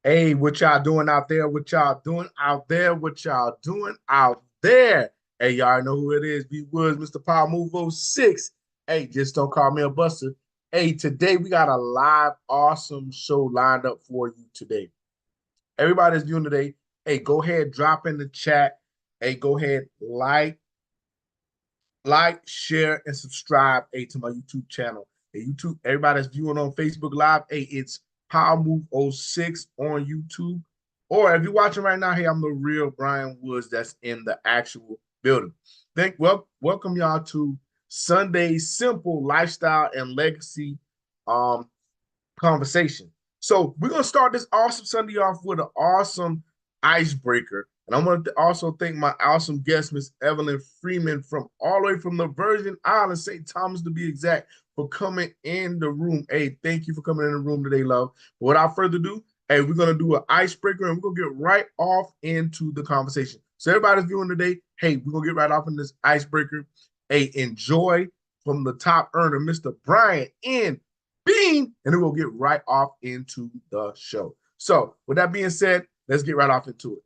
Hey, what y'all doing out there? What y'all doing out there? What y'all doing out there? Hey, y'all know who it is. B Woods, Mr. Power Move oh 06. Hey, just don't call me a buster. Hey, today we got a live, awesome show lined up for you today. Everybody's viewing today. Hey, go ahead, drop in the chat. Hey, go ahead, share, and subscribe, hey, to my YouTube channel. Hey, YouTube, everybody's viewing on Facebook Live. Hey, it's Power Move oh 06 on YouTube. Or if you're watching right now, hey, I'm the real Brian Woods that's in the actual building. Welcome y'all to Sunday's Simple Lifestyle and Legacy um conversation. So we're gonna start this awesome Sunday off with an awesome icebreaker. And I want to also thank my awesome guest, Miss Evelyn Freeman, from all the way from the Virgin Islands, St. Thomas to be exact, for coming in the room. Hey, thank you for coming in the room today, love. But without further ado, hey, we're gonna do an icebreaker and we're gonna get right off into the conversation. So everybody's viewing today, hey, we're gonna get right off in this icebreaker. Hey, enjoy from the top earner, Mr. Brian N. Bean, and then we'll get right off into the show. So, with that being said, let's get right off into it.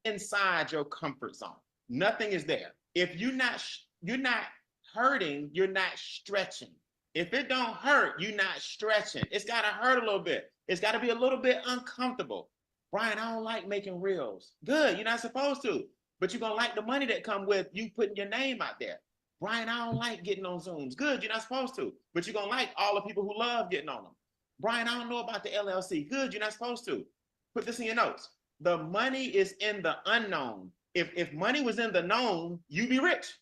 Inside your comfort zone. Nothing is there. If you're not hurting, you're not stretching. If it don't hurt, you're not stretching. It's got to hurt a little bit. It's got to be a little bit uncomfortable. Brian, I don't like making reels. Good, you're not supposed to, but you're gonna like the money that come with you putting your name out there. Brian, I don't like getting on Zooms. Good, you're not supposed to, but you're gonna like all the people who love getting on them. Brian, I don't know about the LLC. Good, you're not supposed to. Put this in your notes. The money is in the unknown. If money was in the known, you'd be rich.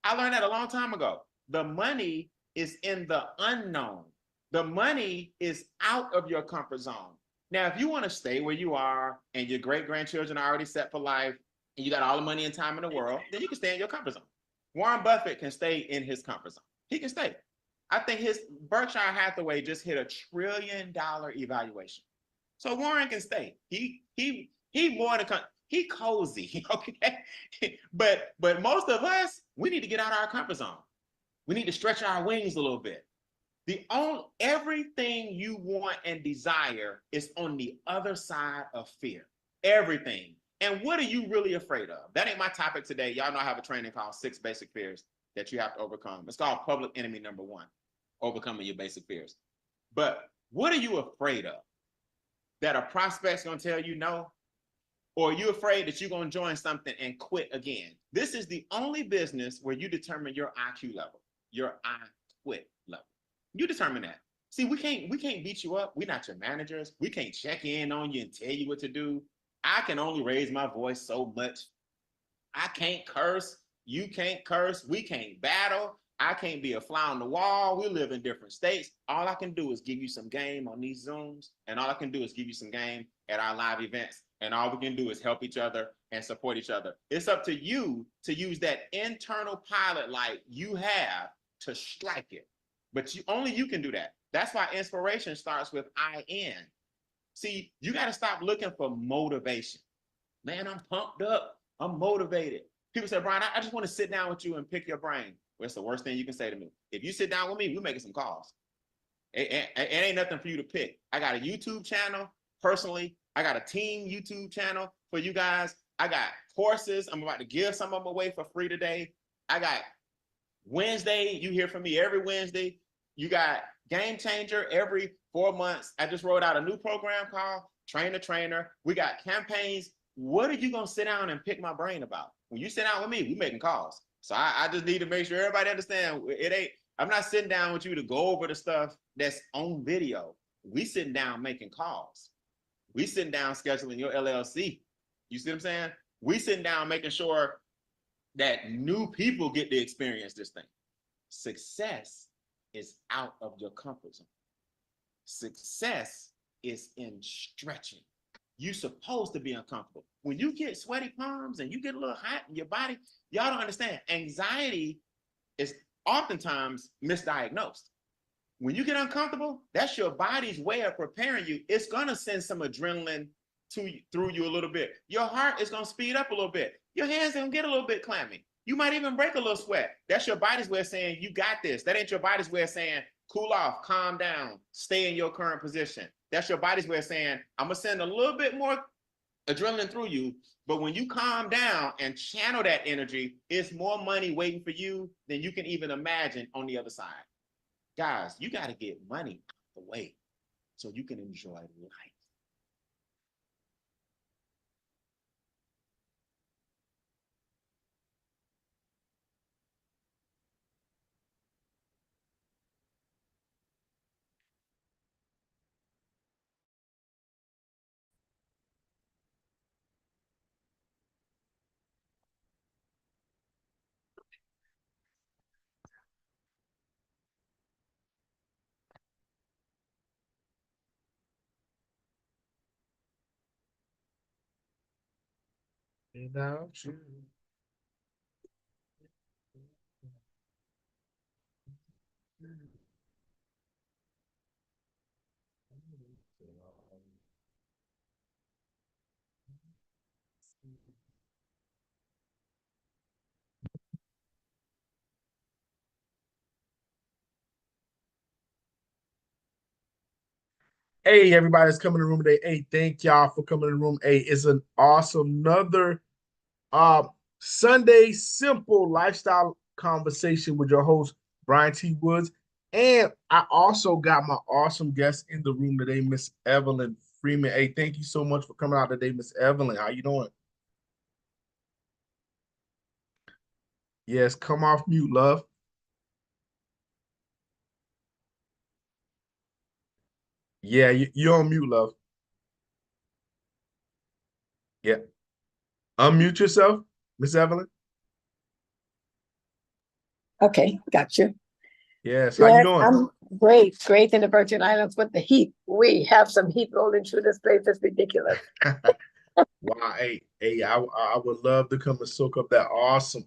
I learned that a long time ago. The money is in the unknown. The money is out of your comfort zone. Now, if you want to stay where you are and your great grandchildren are already set for life and you got all the money and time in the world, then you can stay in your comfort zone. Warren Buffett can stay in his comfort zone. He can stay. I think his Berkshire Hathaway just hit $1 trillion evaluation. So Warren can stay. He more than he cozy, okay. but most of us, we need to get out of our comfort zone. We need to stretch our wings a little bit. The only everything you want and desire is on the other side of fear. Everything. And what are you really afraid of? That ain't my topic today. Y'all know I have a training called 6 Basic Fears that you have to overcome. It's called Public Enemy Number 1, overcoming your basic fears. But what are you afraid of? That a prospect's gonna tell you no? Or are you afraid that you're gonna join something and quit again? This is the only business where you determine your IQ level, your I quit level. You determine that. See, we can't beat you up. We're not your managers. We can't check in on you and tell you what to do. I can only raise my voice so much. I can't curse. You can't curse. We can't battle. I can't be a fly on the wall. We live in different states. All I can do is give you some game on these Zooms, and all I can do is give you some game at our live events. And all we can do is help each other and support each other. It's up to you to use that internal pilot light you have to strike it. But only you can do that. That's why inspiration starts with IN. See, you got to stop looking for motivation. Man, I'm pumped up. I'm motivated. People say, Brian, I just want to sit down with you and pick your brain. Well, it's the worst thing you can say to me. If you sit down with me, we're making some calls. It ain't nothing for you to pick. I got a YouTube channel, personally. I got a team YouTube channel for you guys. I got courses. I'm about to give some of them away for free today. I got Wednesday. You hear from me every Wednesday. You got Game Changer every 4 months. I just rolled out a new program called Train the Trainer. We got campaigns. What are you going to sit down and pick my brain about? When you sit down with me, we making calls. So I just need to make sure everybody understand it ain't, I'm not sitting down with you to go over the stuff that's on video. We sitting down making calls. We sitting down scheduling your LLC. You see what I'm saying? We sitting down making sure that new people get to experience this thing. Success is out of your comfort zone. Success is in stretching. You're supposed to be uncomfortable. When you get sweaty palms and you get a little hot in your body, y'all don't understand. Anxiety is oftentimes misdiagnosed. When you get uncomfortable, that's your body's way of preparing you. It's gonna send some adrenaline through you a little bit. Your heart is gonna speed up a little bit. Your hands are gonna get a little bit clammy. You might even break a little sweat. That's your body's way of saying, you got this. That ain't your body's way of saying, cool off, calm down, stay in your current position. That's your body's way of saying, I'm gonna send a little bit more adrenaline through you, but when you calm down and channel that energy, it's more money waiting for you than you can even imagine on the other side. Guys, you got to get money out of the way so you can enjoy life. Without you. Hey, everybody's coming to the room today. Hey, thank y'all for coming to the room. Hey, it's an awesome another Sunday simple lifestyle conversation with your host, Brian T. Woods. And I also got my awesome guest in the room today, Miss Evelyn Freeman. Hey, thank you so much for coming out today, Miss Evelyn. How you doing? Yes, come off mute, love. Yeah, you're on mute, love. Yeah. Unmute yourself, Miss Evelyn. Okay, got you. Yes, how you Yes, doing? I'm great in the Virgin Islands with the heat. We have some heat rolling through this place. It's ridiculous. Wow, hey, I would love to come and soak up that awesome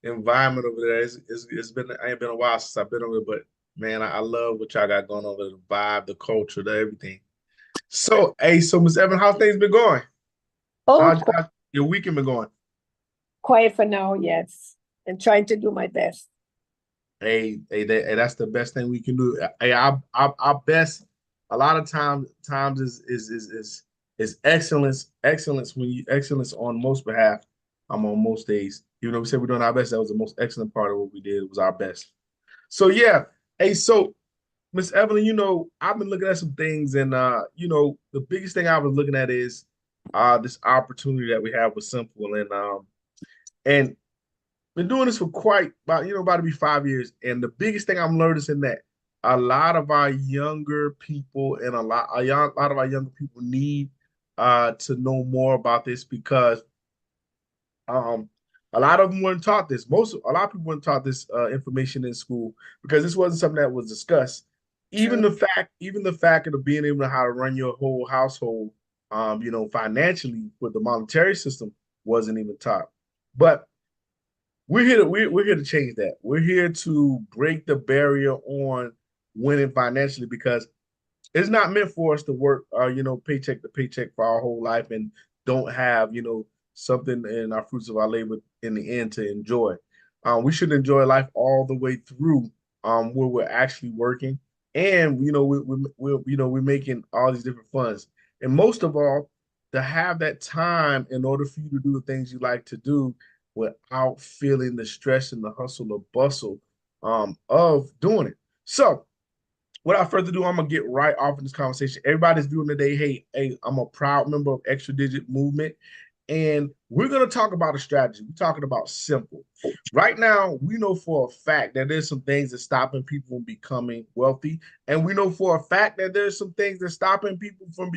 environment over there. It's been it ain't been a while since I've been over there, but man, I love what y'all got going over there, the vibe, the culture, the everything. So, hey, so Miss Evan, how things been going? Oh, How's your weekend been going? quiet for now, yes. And trying to do my best. Hey, that's the best thing we can do. Hey, our best a lot of times is excellence when you excellence on most behalf. I'm on most days. Even though we said we're doing our best, that was the most excellent part of what we did. It was our best. So yeah. Hey, so Miss Evelyn, I've been looking at some things, and the biggest thing I was looking at is this opportunity that we have with Simple, and been doing this for quite about to be 5 years. And the biggest thing I'm noticing that a lot of our younger people and a lot of our younger people need to know more about this because um a lot of them weren't taught this. A lot of people weren't taught this information in school because this wasn't something that was discussed. Even True. the fact of being able to how to run your whole household, financially with the monetary system wasn't even taught. But we're here to change that. We're here to break the barrier on winning financially because it's not meant for us to work paycheck to paycheck for our whole life and don't have, something in our fruits of our labor in the end to enjoy. We should enjoy life all the way through where we're actually working. And we're making all these different funds. And most of all, to have that time in order for you to do the things you like to do without feeling the stress and the hustle or bustle of doing it. So, without further ado, I'm gonna get right off in this conversation. Everybody's doing today. Hey, I'm a proud member of Extra Digit Movement, And we're going to talk about a strategy. We're talking about simple. Right now, we know for a fact that there's some things that's stopping people from becoming wealthy, and we know for a fact that there's some things that's stopping people from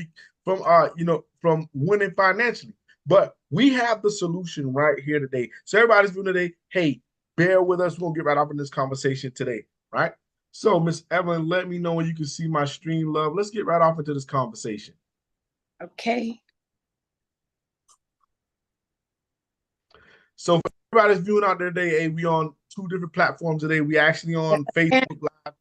winning financially. But we have the solution right here today. So everybody's doing today, hey, bear with us. We're gonna get right up in this conversation today, right? So, Miss Evelyn, let me know when you can see my stream, love. Let's get right off into this conversation. Okay. So for everybody's viewing out there today, hey, we on 2 different platforms today. We actually on Facebook Live,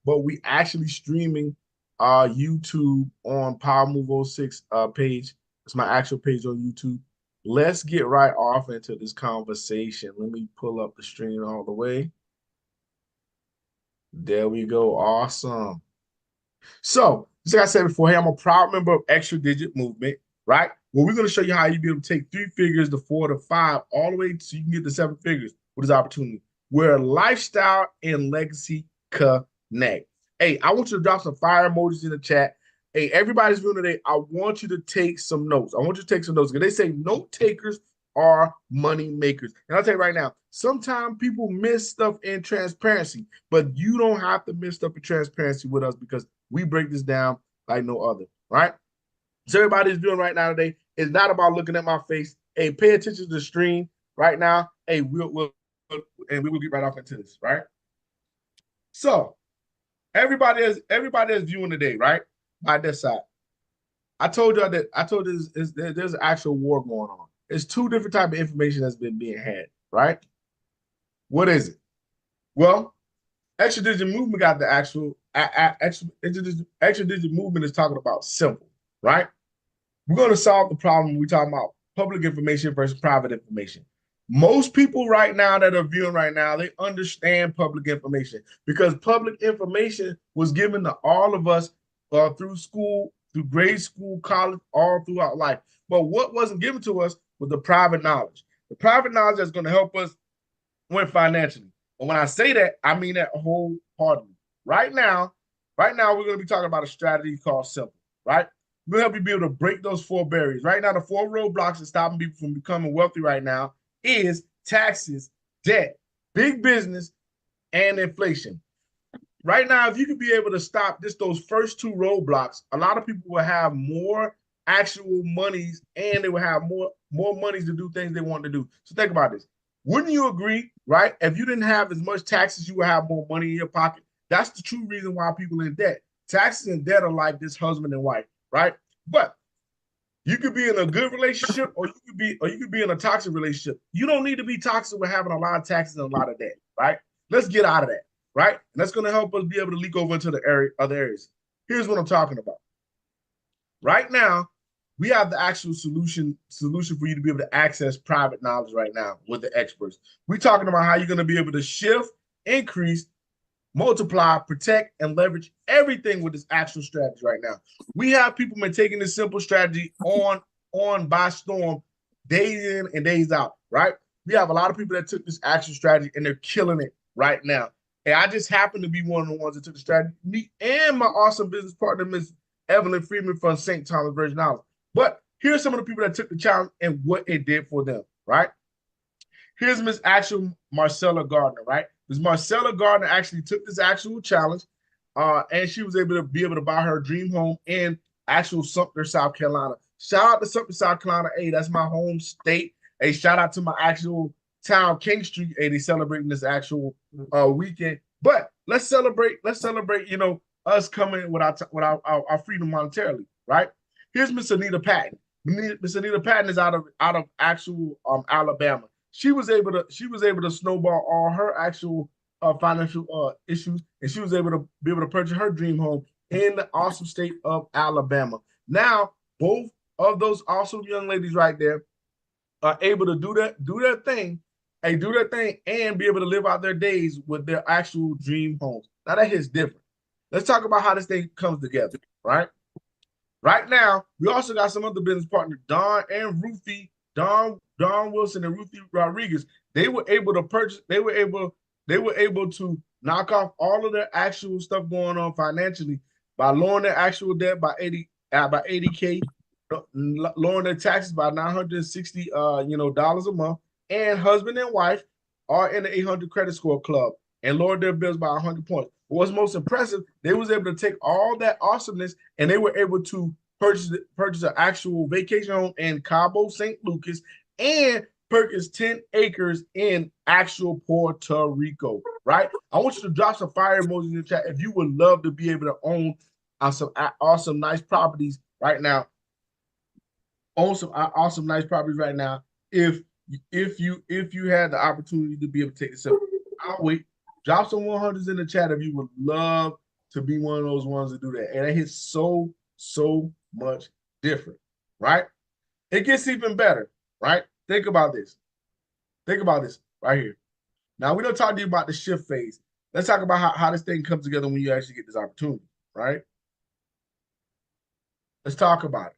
but we actually streaming YouTube on Power Move 06 page. It's my actual page on YouTube. Let's get right off into this conversation. Let me pull up the stream all the way. There we go. Awesome. So, just like I said before, hey, I'm a proud member of Extra Digit Movement, right? Well, we're going to show you how you be able to take 3 figures to 4 to 5, all the way so you can get to 7 figures with this opportunity. Where lifestyle and legacy connect. Hey, I want you to drop some fire emojis in the chat. Hey, everybody's viewing today. I want you to take some notes. I want you to take some notes because they say note takers are money makers. And I'll tell you right now, sometimes people miss stuff in transparency, but you don't have to miss stuff in transparency with us because we break this down like no other, right? So everybody's doing right now today is not about looking at my face. Hey, pay attention to the stream right now. Hey, we will get right off into this, right? So everybody is viewing today, right? By this side. I told you there's an actual war going on. It's 2 different types of information that's been being had, right? What is it? Well, Extra Digit Movement got the actual Extra Digit Movement is talking about simple, right? We're going to solve the problem. We're talking about public information versus private information. Most people right now that are viewing right now, they understand public information because public information was given to all of us through school, through grade school, college, all throughout life. But what wasn't given to us was the private knowledge. The private knowledge that's going to help us win financially. And when I say that, I mean that wholeheartedly. Right now, we're going to be talking about a strategy called Simple, right? We'll help you be able to break those 4 barriers. Right now, the 4 roadblocks that stopping people from becoming wealthy right now is taxes, debt, big business, and inflation. Right now, if you could be able to stop just those first 2 roadblocks, a lot of people will have more actual monies and they will have more monies to do things they want to do. So think about this. Wouldn't you agree, right? If you didn't have as much taxes, you would have more money in your pocket. That's the true reason why people are in debt. Taxes and debt are like this husband and wife, right? But you could be in a good relationship or you could be in a toxic relationship. You don't need to be toxic with having a lot of taxes and a lot of debt, right? Let's get out of that, right? And that's going to help us be able to leak over into the other areas. Here's what I'm talking about. Right now, we have the actual solution for you to be able to access private knowledge right now with the experts. We're talking about how you're going to be able to shift, increase, multiply, protect, and leverage everything with this actual strategy right now. We have people been taking this simple strategy on by storm, days in and days out, right? We have a lot of people that took this actual strategy and they're killing it right now. And I just happen to be one of the ones that took the strategy. Me and my awesome business partner, Ms. Evelyn Freeman from St. Thomas Virgin Islands. But here's some of the people that took the challenge and what it did for them, right? Here's Miss actual Marcella Gardner, right? Miss Marcella Gardner actually took this actual challenge, and she was able to buy her dream home in actual Sumter, South Carolina. Shout out to Sumter, South Carolina. Hey, that's my home state. Hey, shout out to my actual town, King Street. Hey, they celebrating this actual weekend. But let's celebrate. You know, us coming with our freedom monetarily, right? Here's Miss Anita Patton. Miss Anita Patton is out of actual Alabama. She was able to snowball all her actual financial issues, and she was able to purchase her dream home in the awesome state of Alabama. Now, both of those awesome young ladies right there are able to do their thing, and be able to live out their days with their actual dream homes. Now that hits different. Let's talk about how this thing comes together, right? Right now, we also got some other business partners, Don Wilson and Ruthie Rodriguez. They were able to purchase, they were able to knock off all of their actual stuff going on financially by lowering their actual debt by 80K lowering their taxes by $960 dollars a month, and husband and wife are in the 800 credit score club and lowered their bills by 100 points. But what's most impressive, they was able to take all that awesomeness and they were able to purchase an actual vacation home in Cabo St. Lucas and purchase 10 acres in actual Puerto Rico, right? I want you to drop some fire emojis in the chat if you would love to be able to own some awesome, nice properties right now. Own some awesome, nice properties right now. If you had the opportunity to be able to take this up, I'll wait. Drop some 100s in the chat if you would love to be one of those ones to do that. And it hits so much different, right? It gets even better, right? Think about this. Think about this right here. Now, we don't talk to you about the shift phase. Let's talk about how this thing comes together when you actually get this opportunity, right? Let's talk about it.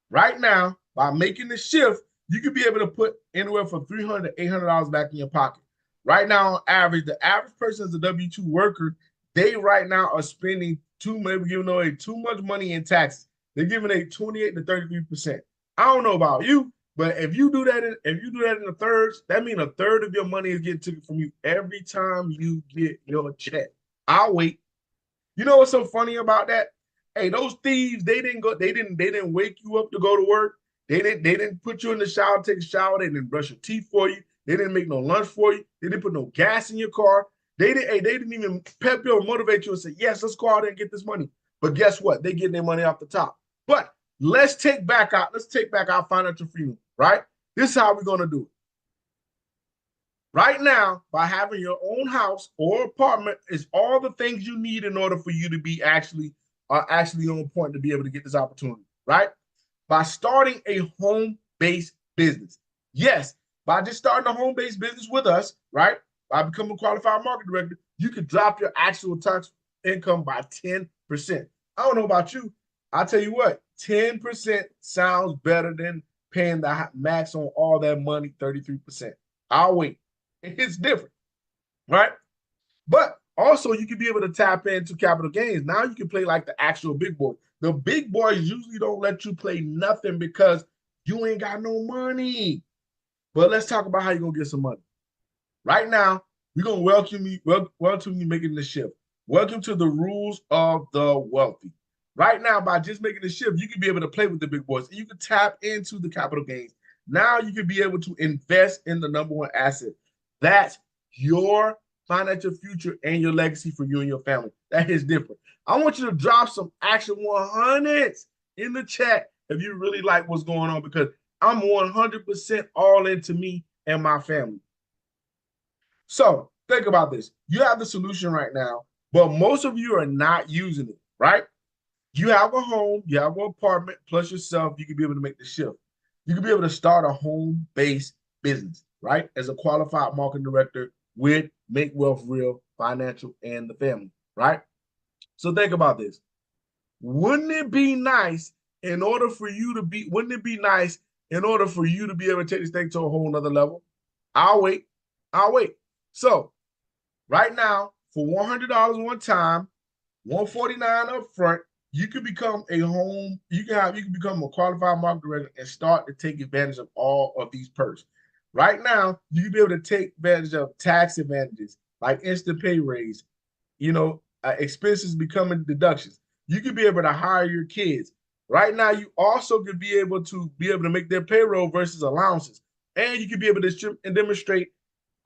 Right now, by making the shift, you could be able to put anywhere from $300 to $800 back in your pocket. Right now, on average, the average person is a W-2 worker. They right now are spending maybe giving away too much money in taxes. They're giving a 28 to 33%. I don't know about you, but if you do that in the thirds, that means a third of your money is getting taken from you every time you get your check. I'll wait. You know what's so funny about that? Hey, those thieves, they didn't wake you up to go to work. They didn't put you in the shower, take a shower, they didn't brush your teeth for you. They didn't make no lunch for you. They didn't put no gas in your car. They didn't even pep you or motivate you and say, yes, let's go out there and get this money. But guess what? They get their money off the top. But let's take back our financial freedom, right? This is how we're going to do it. Right now, by having your own house or apartment is all the things you need in order for you to be actually on point to be able to get this opportunity, right? By starting a home-based business. Yes, by just starting a home-based business with us, right? By becoming a qualified market director, you could drop your actual tax income by 10%. I don't know about you. I'll tell you what, 10% sounds better than paying the max on all that money, 33%. I'll wait. It's different, right? But also, you can be able to tap into capital gains. Now you can play like the actual big boys. The big boys usually don't let you play nothing because you ain't got no money. But let's talk about how you're going to get some money. Right now, we're going to welcome you making the shift. Welcome to the rules of the wealthy. Right now, by just making the shift, you can be able to play with the big boys. You can tap into the capital gains. Now you can be able to invest in the number one asset. That's your financial future and your legacy for you and your family. That is different. I want you to drop some action 100s in the chat if you really like what's going on, because I'm 100% all into me and my family. So think about this. You have the solution right now, but most of you are not using it, right? You have a home, you have an apartment, plus yourself, you can be able to make the shift. You can be able to start a home-based business, right? As a qualified marketing director with Make Wealth Real Financial and the family, right? So think about this. Wouldn't it be nice in order for you to be able to take this thing to a whole nother level? I'll wait. So right now, for $100 one time, $149 up front, you can become become a qualified market director and start to take advantage of all of these perks. Right now, you can be able to take advantage of tax advantages like instant pay raise, expenses becoming deductions. You can be able to hire your kids. Right now, you also could be able to make their payroll versus allowances. And you can be able to demonstrate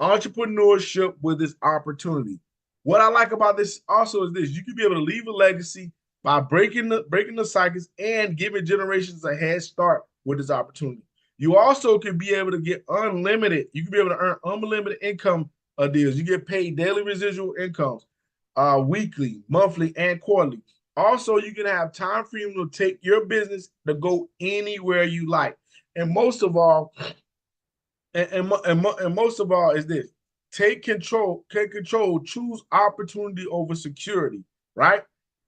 entrepreneurship with this opportunity. What I like about this also is this: you can be able to leave a legacy by breaking the cycles and giving generations a head start with this opportunity. You also can be able to get unlimited. You can be able to earn unlimited income deals. You get paid daily residual incomes, weekly, monthly, and quarterly. Also, you can have time freedom to take your business to go anywhere you like. And most of all, most of all is this: take control, choose opportunity over security, right?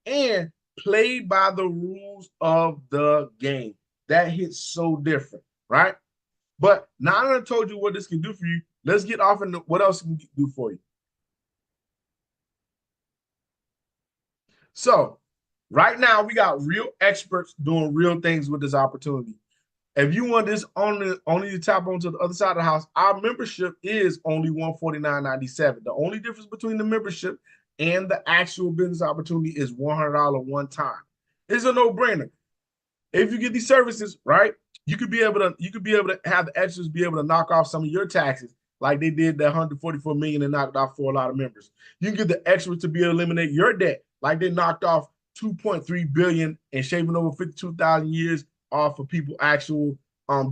And play by the rules of the game. That hits so different, right? But now that I told you what this can do for you, let's get off into what else can do for you. So Right now, we got real experts doing real things with this opportunity. If you want this only to tap onto the other side of the house, our membership is only $149.97. The only difference between the membership and the actual business opportunity is $100 one time. It's a no-brainer. If you get these services, right, you could be able to have the extras be able to knock off some of your taxes, like they did that 144 million and knocked off for a lot of members. You can get the extras to be able to eliminate your debt, like they knocked off 2.3 billion and shaving over 52,000 years off of people actual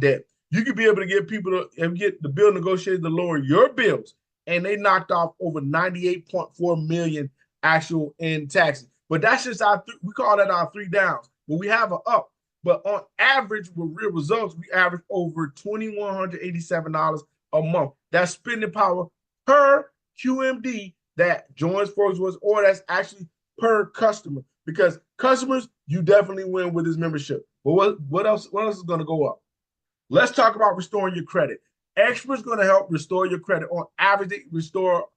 debt. You could be able to get people to get the bill negotiated to lower your bills, and they knocked off over 98.4 million actual in taxes. But that's just we call that our 3 downs. But we have an up. But on average, with real results, we average over $2,187 a month. That's spending power per QMD that joins Forbes was, or that's actually per customer. Because customers, you definitely win with this membership. But what else is going to go up? Let's talk about restoring your credit. Expert's going to help restore your credit. On average, they restore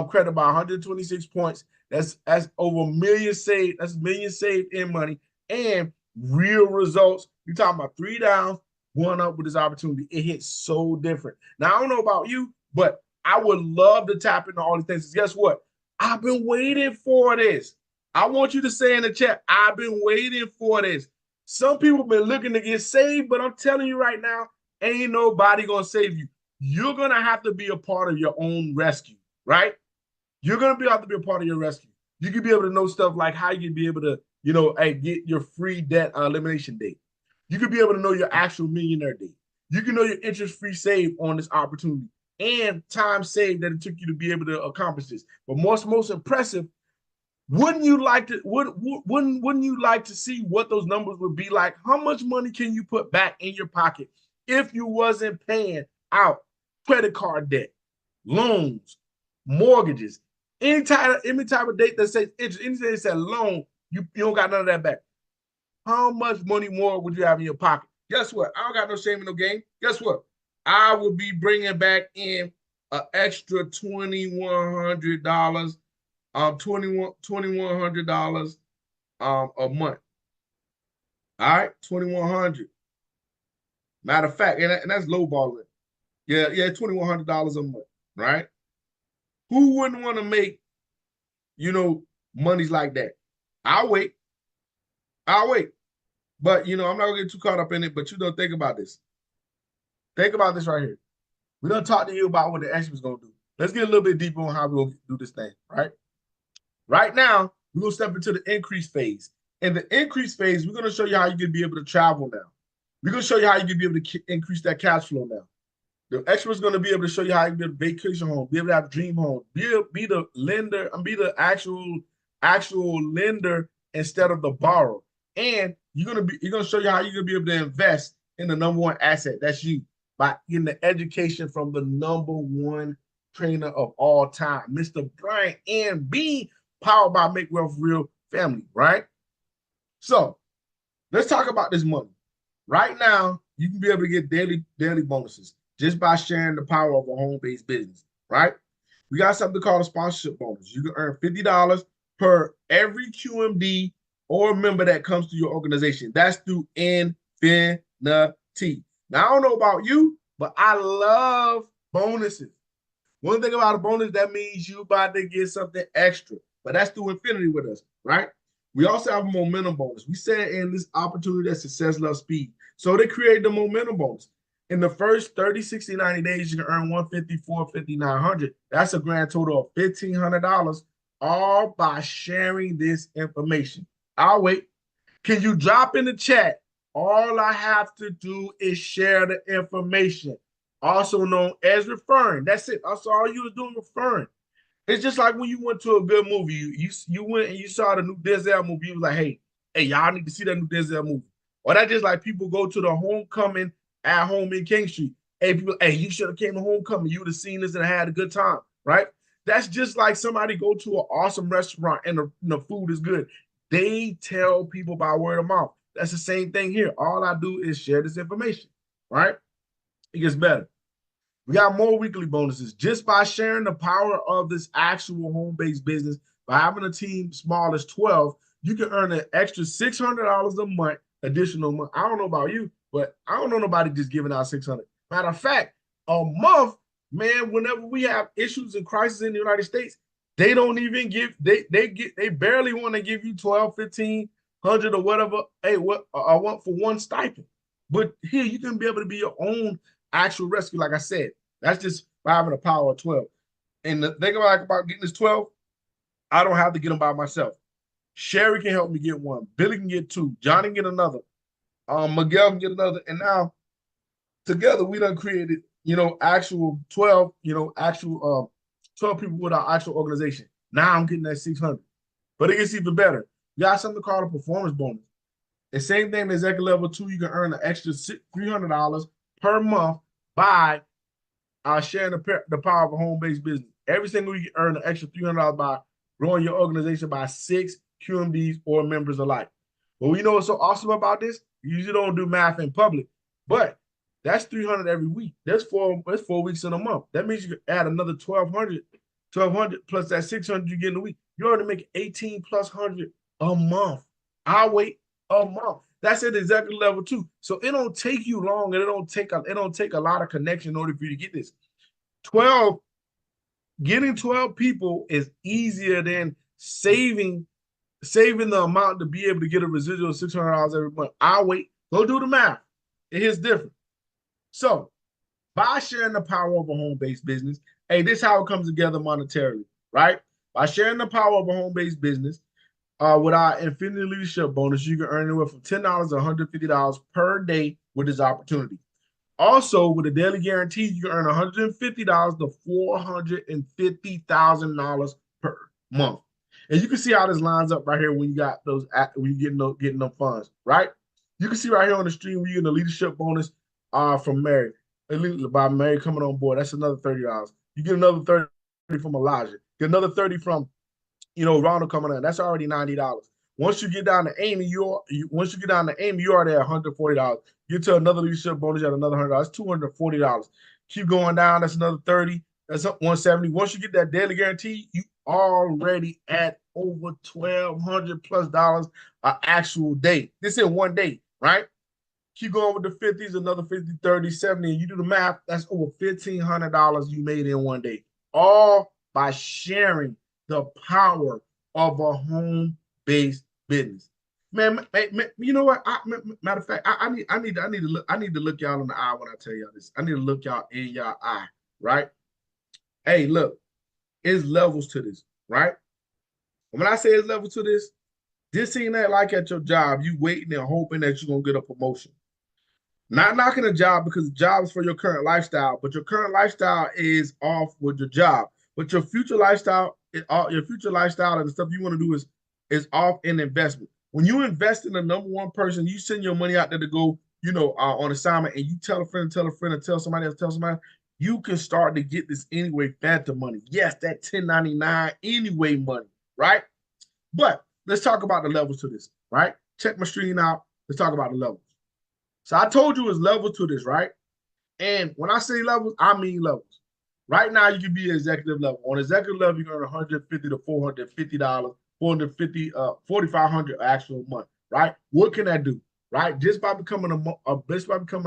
credit by 126 points. That's over $1 million saved. That's $1 million saved in money and real results. You're talking about 3 downs, 1 up with this opportunity. It hits so different. Now, I don't know about you, but I would love to tap into all these things. Guess what? I've been waiting for this. I want you to say in the chat, I've been waiting for this. Some people have been looking to get saved, but I'm telling you right now, ain't nobody going to save you. You're going to have to be a part of your own rescue, right? You're going to have to be a part of your rescue. You can be able to know stuff like how you can be able to, get your free debt elimination date. You could be able to know your actual millionaire date. You can know your interest-free save on this opportunity and time saved that it took you to be able to accomplish this. But most impressive, wouldn't you like to see what those numbers would be like? How much money can you put back in your pocket if you wasn't paying out credit card debt, loans, mortgages, any type of date that says interest, anything that says loan, you don't got none of that back. How much money more would you have in your pocket? Guess what? I don't got no shame in no game. Guess what? I would be bringing back in an extra $2,100, $2,100 a month. All right, $2,100. Matter of fact, and that's low balling. Yeah, $2,100 a month, right? Who wouldn't want to make, monies like that? I'll wait. But, I'm not going to get too caught up in it, but think about this. Think about this right here. We're going to talk to you about what the expert's going to do. Let's get a little bit deeper on how we're going to do this thing, right? Right now, we're going to step into the increase phase. In the increase phase, we're going to show you how you can be able to travel now. We're going to show you how you can be able to increase that cash flow now. The expert's going to be able to show you how you can build a vacation home, be able to have a dream home, be the lender, and be the actual lender instead of the borrower. And you're going to show you how you're going to be able to invest in the number one asset. That's you, by getting the education from the number one trainer of all time, Mr. Brian M.B., powered by Make Wealth Real Family, right? So let's talk about this money. Right now, you can be able to get daily bonuses just by sharing the power of a home-based business, right? We got something called a sponsorship bonus. You can earn $50 per every QMD or member that comes to your organization. That's through Infinity. Now, I don't know about you, but I love bonuses. One thing about a bonus, that means you about to get something extra, but that's through Infinity with us, right? We also have a momentum bonus. We said in this opportunity that success loves speed. So they created the momentum bonus. In the first 30, 60, 90 days, you can earn $150, $450, $900. That's a grand total of $1,500, all by sharing this information. I'll wait. Can you drop in the chat? All I have to do is share the information, also known as referring. That's it. That's all you was doing, referring. It's just like when you went to a good movie. You went and you saw the new Denzel movie. You was like, hey, y'all need to see that new Denzel movie. Or that's just like people go to the homecoming at home in King Street. Hey, people, you should have came to homecoming. You would have seen this and had a good time, right? That's just like somebody go to an awesome restaurant and the food is good. They tell people by word of mouth. That's the same thing here. All I do is share this information, right? It gets better. We got more weekly bonuses just by sharing the power of this actual home-based business. By having a team small as 12, you can earn an extra $600 a month, additional month. I don't know about you, but I don't know nobody just giving out 600. Matter of fact, a month, man, whenever we have issues and crises in the United States, they don't even give, they barely want to give you 12, 1500 or whatever. Hey, what I want for one stipend. But here you can be able to be your own actual rescue. Like I said, that's just by having a power of 12. And the thing about getting this 12, I don't have to get them by myself. Sherry can help me get one. Billy can get two. Johnny can get another. Miguel can get another. And now together we done created, actual 12, actual 12 people with our actual organization. Now I'm getting that 600. But it gets even better. You got something called a performance bonus. The same thing as executive level 2, you can earn an extra $300 per month by sharing the power of a home-based business. Every single week you earn an extra $300 by growing your organization by 6 QMBs or members alike. But you know what's so awesome about this? You usually don't do math in public, but that's 300 every week. That's 4 weeks in a month. That means you can add another 1,200 plus that 600 you get in a week. You already make 18 plus 100 a month. I wait a month. That's at executive level 2. So it don't take you long, and it don't take a lot of connection in order for you to get this. Getting 12 people is easier than saving the amount to be able to get a residual of $600 every month. I'll wait. Go do the math. It is different. So by sharing the power of a home-based business, hey, this is how it comes together monetarily, right? By sharing the power of a home-based business, with our Infinity Leadership Bonus, you can earn anywhere from $10 to $150 per day with this opportunity. Also, with a daily guarantee, you can earn $150 to $450,000 per month. And you can see how this lines up right here when you got those, when you're getting them funds, right? You can see right here on the stream where you're getting a leadership bonus from Mary. By Mary coming on board, that's another $30. You get another 30 from Elijah. Get another 30 from Ronald coming in. That's already $90. Once you get down to Amy, you're already at $140. Get to another leadership bonus at another $100. That's $240. Keep going down. That's another 30. That's up 170. Once you get that daily guarantee, you already at over $1,200+ an actual day. This in one day, right? Keep going with the 50s, another 50, 30, 70. And you do the math, that's over $1,500 you made in one day. All by sharing the power of a home-based business. Man, you know what? Matter of fact, I need to look y'all in the eye when I tell y'all this. I need to look y'all in y'all eye, right? Hey, look, it's levels to this, right? When I say it's levels to this ain't that like at your job, you waiting and hoping that you're gonna get a promotion. Not knocking a job, because the job is for your current lifestyle, but your current lifestyle is off with your job. But your future lifestyle and the stuff you want to do is off in investment. When you invest in the number one person, you send your money out there to go, on assignment, and you tell a friend, and tell somebody else, you can start to get this anyway phantom money. Yes, that 1099 anyway money, right? But let's talk about the levels to this, right? Check my screen out. Let's talk about the levels. So I told you it's levels to this, right? And when I say levels, I mean levels. Right now, you can be executive level. On executive level, you earn $150 to $450, $4,500 actual month, right? What can that do, right? Just by becoming a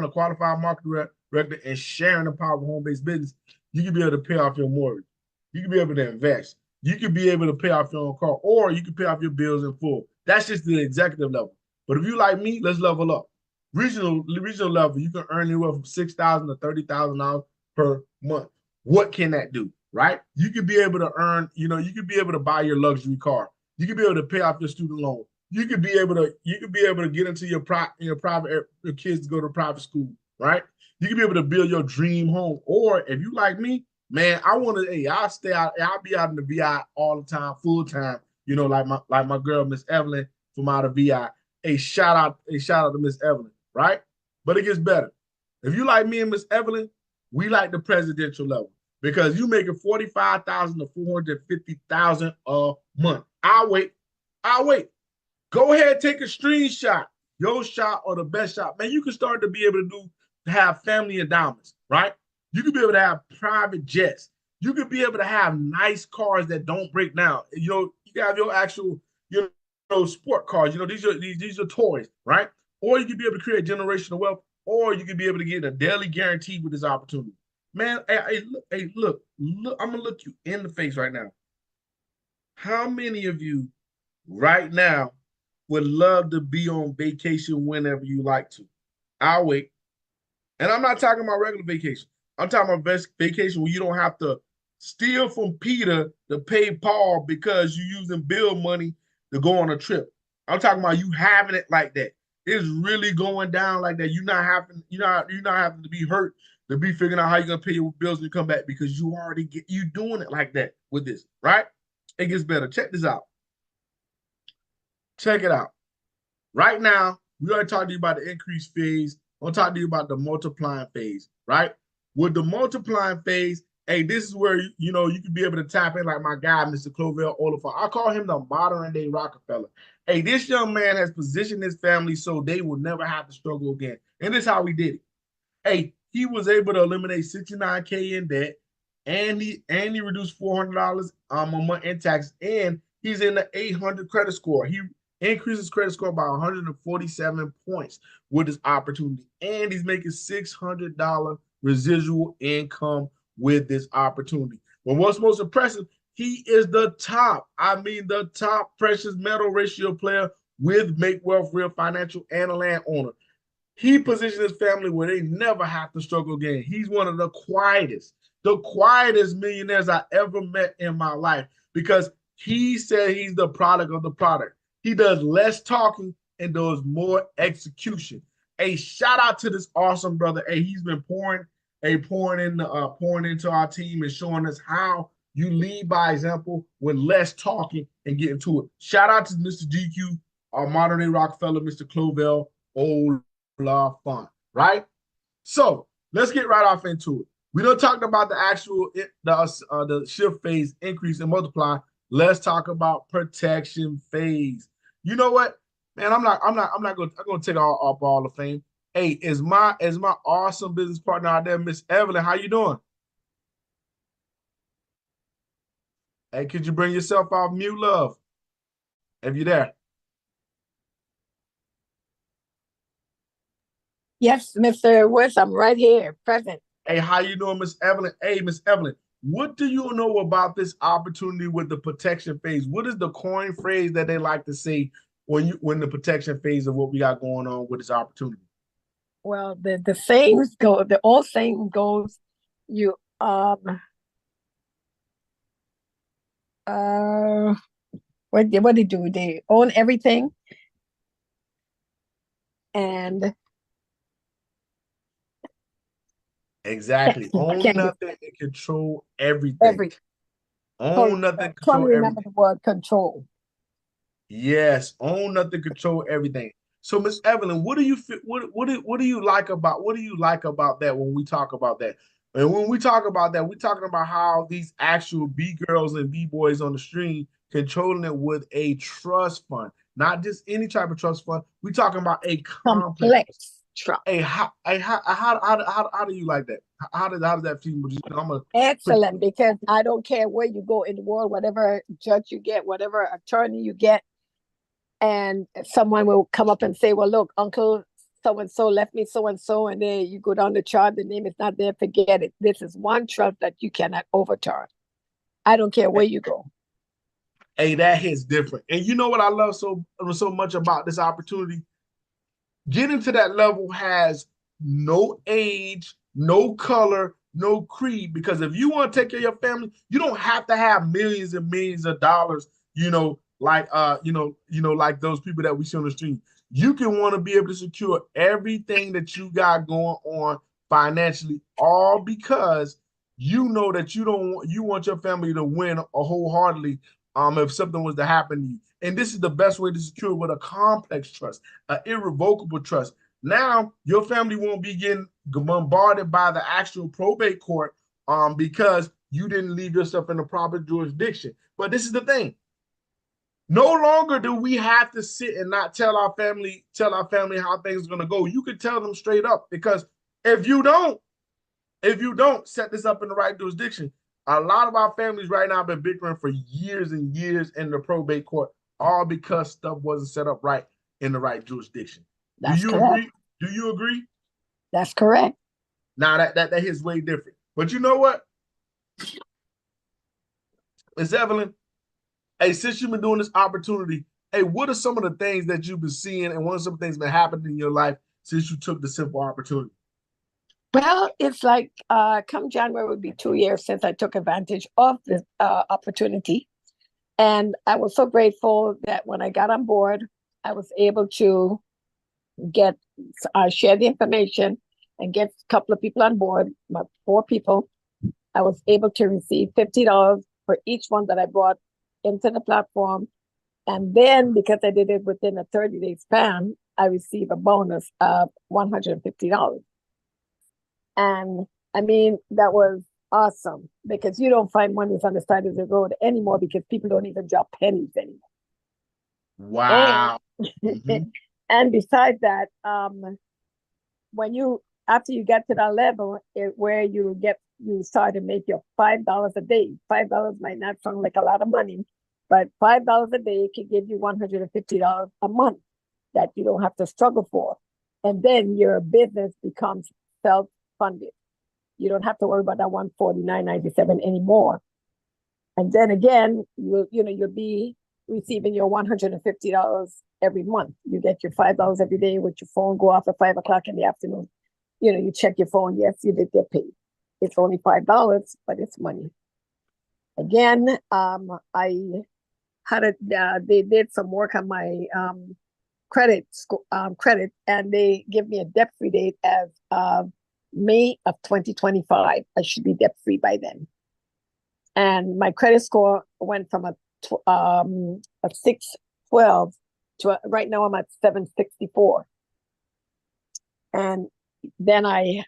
qualified marketing director and sharing the power of home-based business, you can be able to pay off your mortgage. You can be able to invest. You can be able to pay off your own car, or you can pay off your bills in full. That's just the executive level. But if you like me, let's level up. Regional level, you can earn anywhere from $6,000 to $30,000 per month. What can that do, right? You could be able to earn, you could be able to buy your luxury car. You could be able to pay off your student loan. You could be able to get into your kids to go to private school, right? You could be able to build your dream home. Or if you like me, man, I'll be out in the VI all the time, full time, like my girl, Miss Evelyn from out of VI. A shout out to Miss Evelyn, right? But it gets better. If you like me and Miss Evelyn, we like the presidential level, because you making $45,000 to $450,000 a month. I'll wait. Go ahead, take a screenshot. Your shot or the best shot. Man, you can start to be able to have family endowments, right? You can be able to have private jets. You can be able to have nice cars that don't break down. You can have your actual, those sport cars. You know, these are toys, right? Or you could be able to create generational wealth, or you could be able to get a daily guarantee with this opportunity. Man, look, I'm gonna look you in the face right now. How many of you right now would love to be on vacation whenever you like to? I'll wait. And I'm not talking about regular vacation. I'm talking about best vacation where you don't have to steal from Peter to pay Paul because you're using bill money to go on a trip. I'm talking about you having it like that. It's really going down like that. You're not having to be hurt to be figuring out how you're gonna pay your bills when you come back because you doing it like that with this, right? It gets better. Check this out. Check it out. Right now, we already talked to you about the increase phase. I'll talk to you about the multiplying phase, right? With the multiplying phase, hey, this is where you know you can be able to tap in like my guy, Mr. Clovell Oliphant. I call him the modern day Rockefeller. Hey, this young man has positioned his family so they will never have to struggle again. And this is how we did it. Hey, he was able to eliminate 69K in debt, and he reduced $400 a month in taxes, and he's in the 800 credit score. He increases credit score by 147 points with his opportunity, and he's making $600 residual income with this opportunity. But what's most impressive, he is the top, the top precious metal ratio player with Make Wealth Real Financial and a landowner. He positioned his family where they never have to struggle again. He's one of the quietest millionaires I ever met in my life because he said he's the product of the product. He does less talking and does more execution. A shout out to this awesome brother. Hey, he's been pouring into our team and showing us how you lead by example with less talking and getting to it. Shout out to Mr. GQ, our modern day Rockefeller, Mr. Clovell Oliphant, right? So let's get right off into it. We don't talk about the shift phase increase and multiply. Let's talk about protection phase. You know what, man? I'm gonna take all the fame. Hey, is my awesome business partner out there, Miss Evelyn? How you doing? Hey, could you bring yourself off mute, love? If you're there. Yes, Mr. Woods, I'm right here, present. Hey, how you doing, Miss Evelyn? Hey, Miss Evelyn, what do you know about this opportunity with the protection phase? What is the coin phrase that they like to say when the protection phase of what we got going on with this opportunity? Well, the sayings go, the old saying goes, you what they do? They own everything, and exactly. Own nothing and control everything. Own nothing, control everything. Remember the word control. Yes, own nothing, control everything. So, Miss Evelyn, what do you like about that when we talk about that? And when we talk about that, we're talking about how these actual B girls and B boys on the stream controlling it with a trust fund, not just any type of trust fund. We're talking about a complex trust. Hey, how do you like that? How does that feel? Excellent, because I don't care where you go in the world, whatever judge you get, whatever attorney you get, and someone will come up and say, well, look, Uncle so-and-so left me so-and-so, and then you go down the chart, the name is not there, forget it. This is one trust that you cannot overturn. I don't care where you go. Hey, that hits different. And you know what I love so much about this opportunity? Getting to that level has no age, no color, no creed, because if you want to take care of your family, you don't have to have millions and millions of dollars, like those people that we see on the street. You can want to be able to secure everything that you got going on financially, all because you know that you want your family to win wholeheartedly if something was to happen to you. And this is the best way to secure with a complex trust, an irrevocable trust. Now your family won't be getting bombarded by the actual probate court because you didn't leave yourself in the proper jurisdiction. But this is the thing. No longer do we have to sit and not tell our family how things are going to go. You can tell them straight up, because if you don't set this up in the right jurisdiction, a lot of our families right now have been bickering for years and years in the probate court all because stuff wasn't set up right in the right jurisdiction. That's Do you correct. agree? Do you agree? That's correct. Now that hits way different. But you know what? Miss Evelyn, hey, since you've been doing this opportunity, hey, what are some of the things that you've been seeing and what are some things that been happening in your life since you took the simple opportunity? Well, it's like come January would be 2 years since I took advantage of this opportunity. And I was so grateful that when I got on board, I was able to share the information and get a couple of people on board, about 4 people. I was able to receive $50 for each one that I brought into the platform. And then because I did it within a 30-day span, I received a bonus of $150. And I mean, that was awesome because you don't find monies on the side of the road anymore because people don't even drop pennies anymore. Wow. And, and besides that, after you get to that level where you start to make your $5 a day. $5 might not sound like a lot of money, but $5 a day can give you $150 a month that you don't have to struggle for. And then your business becomes self-funded. You don't have to worry about that $149.97 anymore. And then again, you'll be receiving your $150 every month. You get your $5 every day with your phone go off at 5 o'clock in the afternoon. You check your phone. Yes, you did get paid. It's only $5, but it's money. Again, I had they did some work on my credit, and they give me a debt-free date as May of 2025. I should be debt-free by then. And my credit score went from a 612 to right now I'm at 764. And then I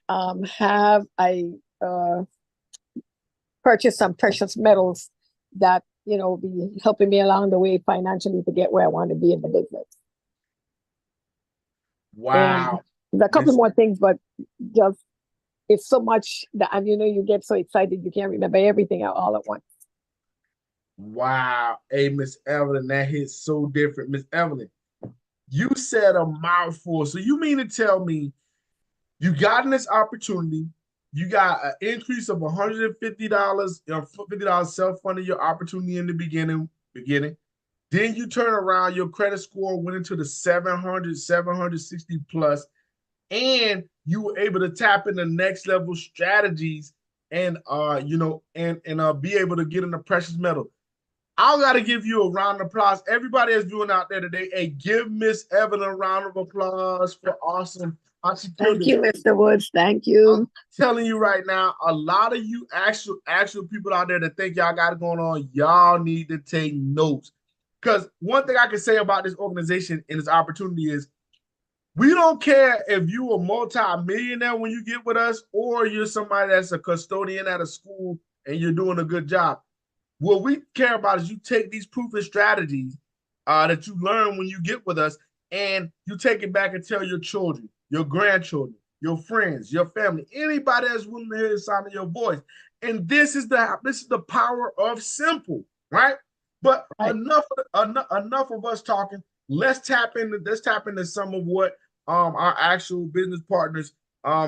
purchased some precious metals that will be helping me along the way financially to get where I want to be in the business. Wow. And a couple more things, but just it's so much that you get so excited you can't remember everything all at once. Wow. Hey, Miss Evelyn, that hits so different. Miss Evelyn, you said a mouthful. So you mean to tell me you got in this opportunity, you got an increase of $150, $50 self-funding your opportunity in the beginning. Then you turn around, your credit score went into the 700, 760 plus, and you were able to tap into next level strategies and be able to get in the precious metal. I gotta give you a round of applause. Everybody that's doing out there today, hey, give Miss Evelyn a round of applause for awesome. Thank you, Mr. Woods. Thank you. I'm telling you right now, a lot of you actual people out there that think y'all got it going on, y'all need to take notes. Because one thing I can say about this organization and this opportunity is we don't care if you're a multi-millionaire when you get with us or you're somebody that's a custodian at a school and you're doing a good job. What we care about is you take these proven strategies that you learn when you get with us and you take it back and tell your children, your grandchildren, your friends, your family, anybody that's willing to hear the sound of your voice. And this is the power of simple, right? But right. Enough of us talking. Let's tap into some of what our actual business partners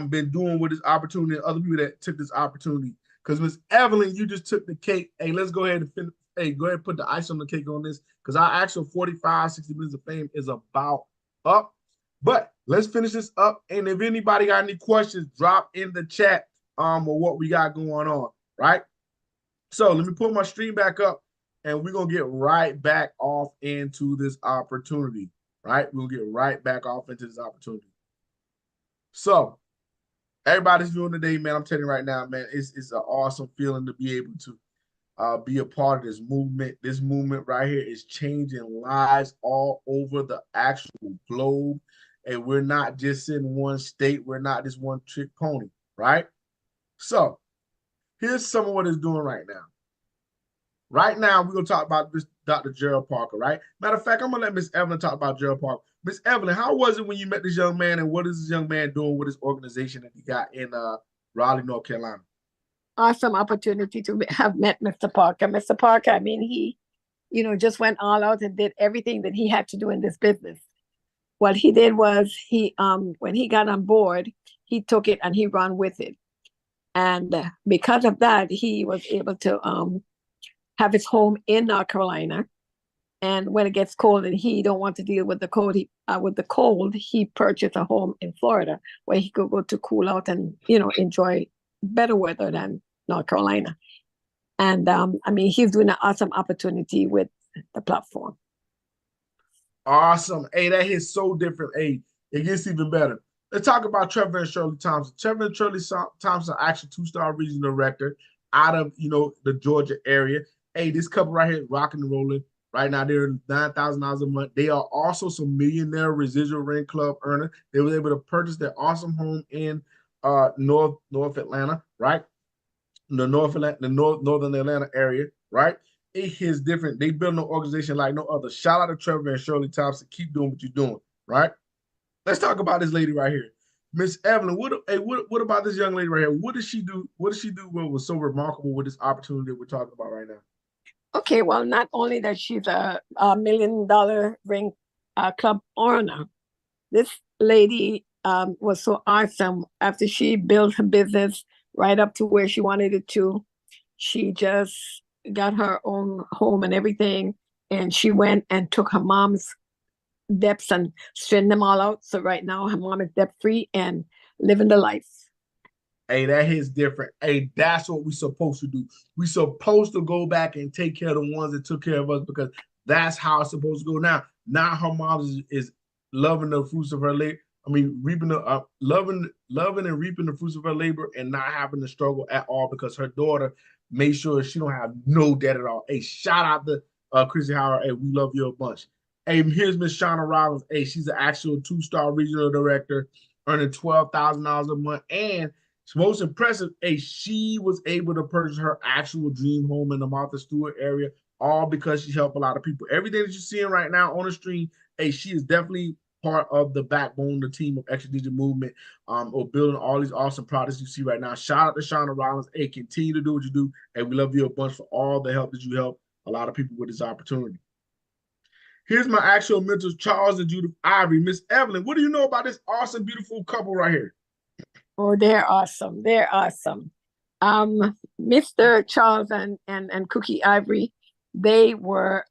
been doing with this opportunity and other people that took this opportunity. Because Miss Evelyn, you just took the cake. Hey, let's go ahead and go ahead and put the ice on the cake on this because our actual 45, 60 minutes of fame is about up. But let's finish this up. And if anybody got any questions, drop in the chat or what we got going on, right? So let me put my stream back up and we're going to get right back off into this opportunity, right? We'll get right back off into this opportunity. So everybody's doing today, man. I'm telling you right now, man, it's an awesome feeling to be able to be a part of this movement. This movement right here is changing lives all over the actual globe. And we're not just in one state. We're not just one trick pony, right? So here's some of what it's doing right now. Right now, we're going to talk about this Dr. Gerald Parker, right? Matter of fact, I'm going to let Miss Evelyn talk about Gerald Parker. Miss Evelyn, how was it when you met this young man, and what is this young man doing with his organization that he got in Raleigh, North Carolina? Awesome opportunity to have met Mr. Parker. Mr. Parker, I mean, he just went all out and did everything that he had to do in this business. What he did was when he got on board, he took it and he ran with it. And because of that, he was able to have his home in North Carolina. And when it gets cold and he don't want to deal with the cold, he purchased a home in Florida where he could go to cool out and enjoy better weather than North Carolina. And he's doing an awesome opportunity with the platform. Awesome. Hey, that hits so different. Hey, it gets even better. Let's talk about Trevor and Shirley Thompson. Trevor and Shirley Thompson are actually 2-star regional director out of the Georgia area. Hey, this couple right here is rocking and rolling. Right now, they're $9,000 a month. They are also some millionaire residual rent club earner. They were able to purchase their awesome home in North Atlanta, right? Northern Atlanta area, right? It is different. They build an organization like no other. Shout out to Trevor and Shirley Thompson. Keep doing what you're doing, right? Let's talk about this lady right here, Miss Evelyn. What about this young lady right here? What does she do? What was so remarkable with this opportunity that we're talking about right now? Okay, well, not only that she's a $1 million ring club owner, this lady was so awesome. After she built her business right up to where she wanted it to, she just got her own home and everything, and she went and took her mom's debts and straightened them all out. So right now her mom is debt free and living the life. Hey, that hits different. Hey, that's what we're supposed to do. We're supposed to go back and take care of the ones that took care of us, because that's how it's supposed to go now. Now her mom is loving the fruits of her labor. Reaping the loving and reaping the fruits of her labor, and not having to struggle at all because her daughter made sure she don't have no debt at all. Hey, shout out to Chrissy Howard. Hey, we love you a bunch. Hey, here's Miss Shauna Rollins. Hey, she's an actual 2-star regional director, earning $12,000 a month, and it's most impressive. Hey, she was able to purchase her actual dream home in the Martha Stewart area, all because she helped a lot of people. Everything that you're seeing right now on the stream, hey, she is definitely part of the backbone, the team of Extra Digit Movement, or building all these awesome products you see right now. Shout out to Shauna Rollins. Hey, continue to do what you do, and we love you a bunch for all the help that you help a lot of people with this opportunity. Here's my actual mentors, Charles and Judith Ivory. Miss Evelyn, what do you know about this awesome, beautiful couple right here? Oh, they're awesome. They're awesome. Mr. Charles and Cookie Ivory, they were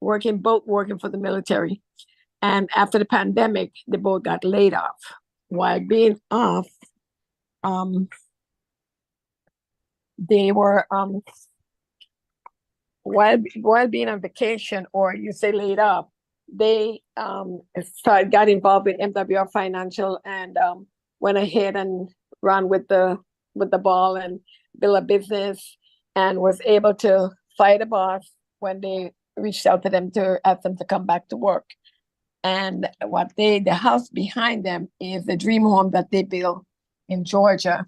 working for the military. And after the pandemic, they both got laid off. While being off, they were while being on vacation, or you say laid off, they got involved with MWR Financial and went ahead and ran with the ball and built a business, and was able to fire the boss when they reached out to them to ask them to come back to work. And the house behind them is the dream home that they built in Georgia,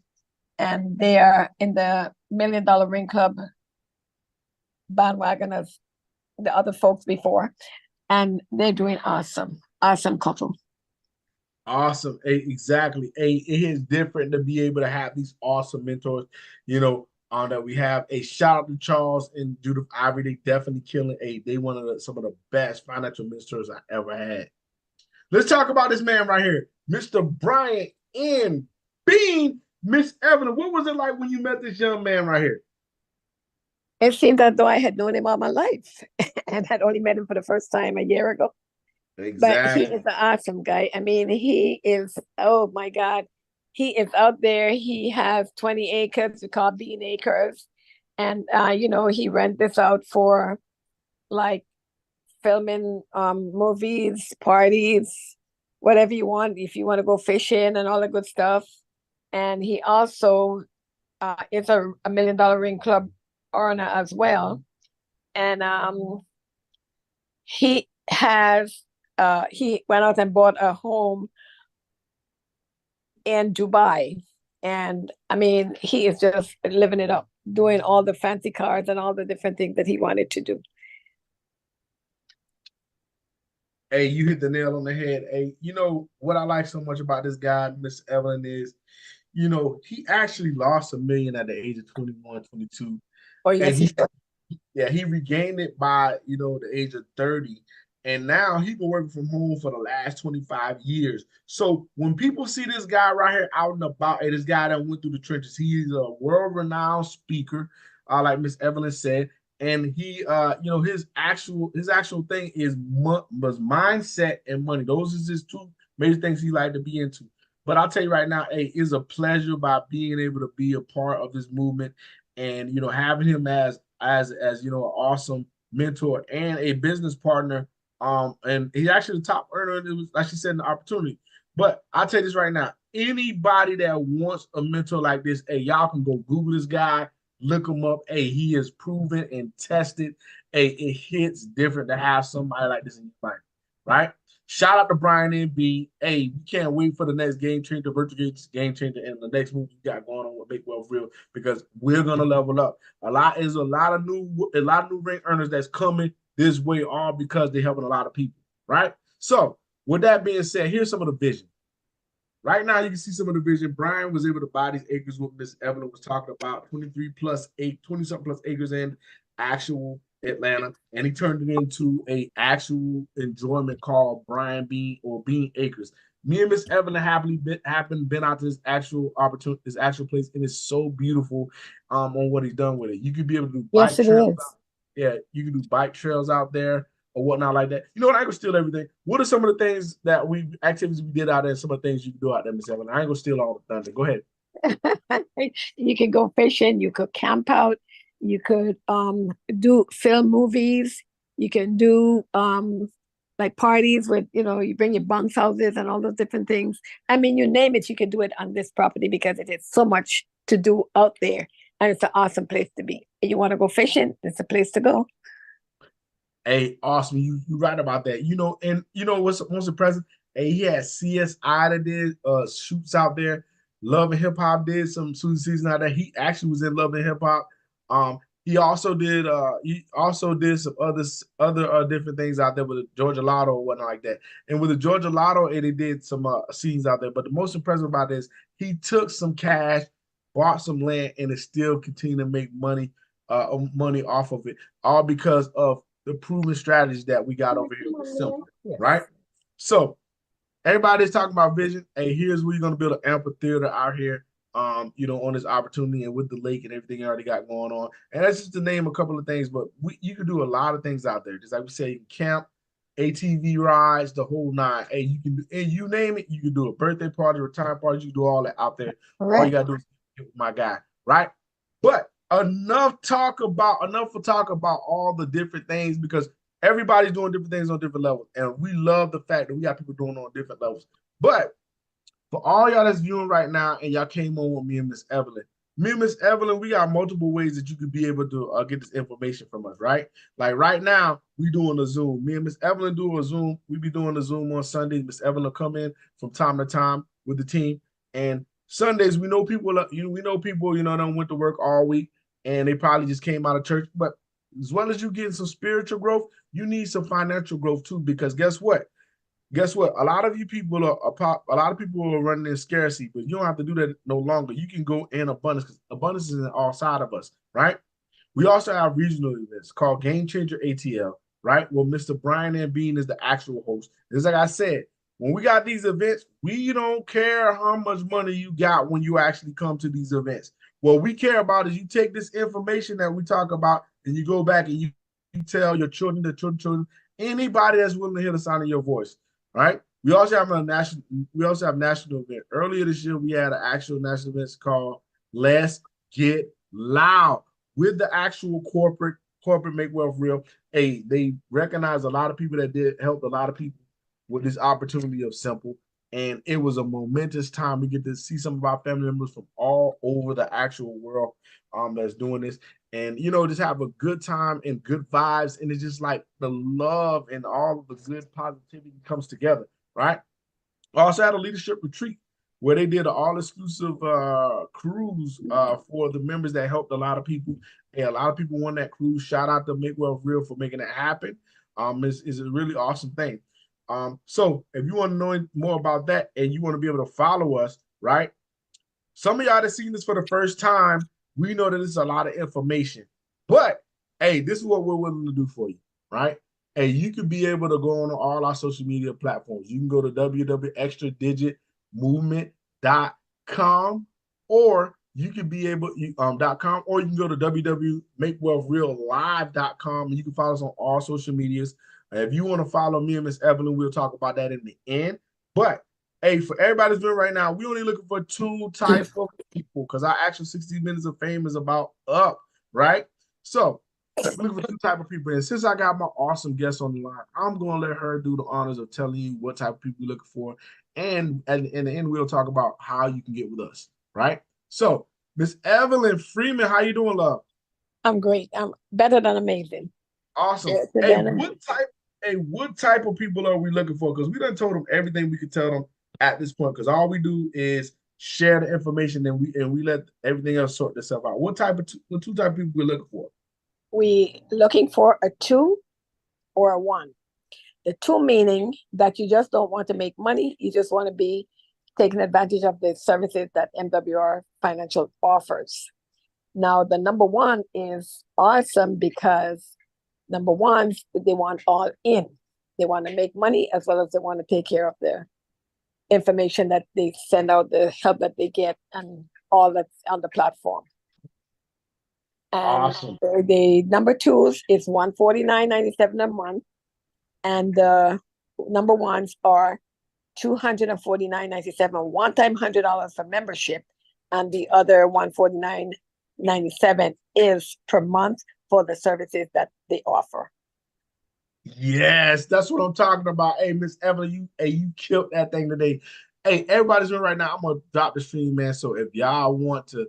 and they are in the $1 Million Ring Club bandwagon as the other folks before, and they're doing awesome couple. Awesome. Hey, exactly. Hey, it is different to be able to have these awesome mentors, that we have. A shout out to Charles and Judith Ivory. They definitely killing. They one of some of the best financial mentors I ever had. Let's talk about this man right here, Mr. Brian N. Bean. Miss Evelyn, what was it like when you met this young man right here? It seemed as though I had known him all my life and had only met him for the first time a year ago. Exactly. But he is an awesome guy. He is, oh my God, he is out there. He has 20 acres, we call Bean Acres. And, he rent this out for like filming movies, parties, whatever you want, if you want to go fishing and all the good stuff. And he also is a $1 Million Ring Club owner as well. And he went out and bought a home in Dubai. And he is just living it up, doing all the fancy cars and all the different things that he wanted to do. Hey, you hit the nail on the head. Hey, what I like so much about this guy, Miss Evelyn, is, he actually lost $1 million at the age of 21, 22. Oh, yes, Yeah, he regained it by the age of 30. And now he's been working from home for the last 25 years. So when people see this guy right here out and about, and this guy that went through the trenches, he's a world-renowned speaker, like Miss Evelyn said. And he his actual thing was mindset and money. Those is his two major things he like to be into. But I'll tell you right now, hey, it's a pleasure by being able to be a part of this movement and having him as an awesome mentor and a business partner. And he's actually the top earner. It was, like she said, an opportunity. But I'll tell you this right now: anybody that wants a mentor like this, hey, y'all can go Google this guy, look him up. Hey, he is proven and tested. Hey, it hits different to have somebody like this in your life, right? Shout out to Brian MB. Hey, we can't wait for the next Game Changer, Virtual Game Changer, and the next movie you got going on with Make Wealth Real, because we're gonna level up. A lot of new ring earners that's coming this way, all because they're helping a lot of people, right? So, with that being said, here's some of the vision. Right now, you can see some of the vision. Brian was able to buy these acres, what Miss Evelyn was talking about, 20-something plus acres in actual Atlanta, and he turned it into a actual enjoyment called Brian Bean or Bean Acres. Me and Miss Evelyn been out to this actual opportunity, this actual place, and it's so beautiful on what he's done with it. You could be able to do Yes, bike it trails. is. Yeah, you can do bike trails out there or whatnot like that. You know what? I ain't gonna steal everything. What are some of the things activities we did out there? Some of the things you can do out there, Miss Evelyn. I ain't gonna steal all the thunder. Go ahead. You can go fishing, you could camp out, you could do film movies, you can do like parties with, you bring your bunks houses and all those different things. I mean, you name it, you can do it on this property because it is so much to do out there, and it's an awesome place to be. You want to go fishing, it's a place to go. Hey, awesome. You right about that. And what's the present? Hey, he had CSI that did shoots out there. Love and Hip Hop did some season out there. He actually was in Love and Hip Hop. He also did some other different things out there with the Georgia Lotto or whatnot like that. And with the Georgia Lotto, they did some scenes out there. But the most impressive about this, he took some cash, bought some land, and is still continuing to make money off of it, all because of the proven strategies that we got over here with Simple, Yes. right? So everybody's talking about vision. Hey, here's where you're gonna build an amphitheater out here, on this opportunity and with the lake and everything you already got going on. And that's just to name a couple of things, but you can do a lot of things out there. Just like we say, you can camp, ATV rides, the whole nine. Hey, you can do, and you name it, you can do a birthday party, retirement party, you can do all that out there. All you gotta do is get with my guy, right? But enough to talk about all the different things, because everybody's doing different things on different levels. And we love the fact that we got people doing on different levels. But for all y'all that's viewing right now and y'all came on with me and Miss Evelyn, we got multiple ways that you could be able to get this information from us, right? Like right now, we doing a Zoom. Me and Miss Evelyn do a Zoom. We be doing a Zoom on Sundays. Miss Evelyn will come in from time to time with the team. And Sundays, we know people, don't went to work all week and they probably just came out of church. But as well as you getting some spiritual growth, you need some financial growth too, because guess what? A lot of people are running in scarcity, but you don't have to do that no longer. You can go in abundance, because abundance is in all side of us, right? We also have regional events called Game Changer ATL, right? Well, Mr. Brian and Bean is the actual host. It's like I said, when we got these events, we don't care how much money you got when you actually come to these events. What we care about is you take this information that we talk about and you go back and you tell your children, anybody that's willing to hear the sound of your voice, right? We also have national event. Earlier this year, we had an actual national event called Let's Get Loud with the actual corporate Make Wealth Real. Hey, they recognize a lot of people that did help a lot of people with this opportunity of Simple. And it was a momentous time. We get to see some of our family members from all over the actual world that's doing this. And, just have a good time and good vibes. And it's just like the love and all of the good positivity comes together, right? I also had a leadership retreat where they did an all-exclusive cruise for the members that helped a lot of people. And a lot of people won that cruise. Shout out to Make Wealth Real for making it happen. It's a really awesome thing. So if you want to know more about that and you want to be able to follow us, right? Some of y'all that seen this for the first time, we know that this is a lot of information, but hey, this is what we're willing to do for you, right? Hey, you can be able to go on all our social media platforms. You can go to www.extradigitmovement.com, or you can be able .com, or you can go to www.makewealthreallive.com, and you can follow us on all social medias. If you want to follow me and Miss Evelyn, we'll talk about that in the end. But hey, for everybody's doing right now, we only looking for two type of people because our actual 60 minutes of fame is about up, right? So we're looking for two type of people. And since I got my awesome guest on the line, I'm gonna let her do the honors of telling you what type of people we're looking for. And in the end, we'll talk about how you can get with us, right? So, Miss Evelyn Freeman, how you doing, love? I'm great. I'm better than amazing. Awesome. Yes, Hey, Savannah. what type of people are we looking for? Because we done told them everything we could tell them at this point. Because all we do is share the information and we let everything else sort itself out. What two type of people we're looking for? We looking for a 2 or a 1. The 2 meaning that you just don't want to make money. You just want to be taking advantage of the services that MWR Financial offers. Now, the number 1 is awesome because number 1, they want all in. They want to make money as well as they want to take care of their information that they send out, the help that they get, and all that's on the platform. And Awesome. the number 2s is $149.97 a month, and the number 1s are $249.97, one time $100 for membership, and the other $149.97 is per month for the services that they offer. Yes, that's what I'm talking about. Hey, Miss Evelyn, you killed that thing today. Hey, everybody's doing right now. I'm gonna drop the stream, man. So if y'all want to,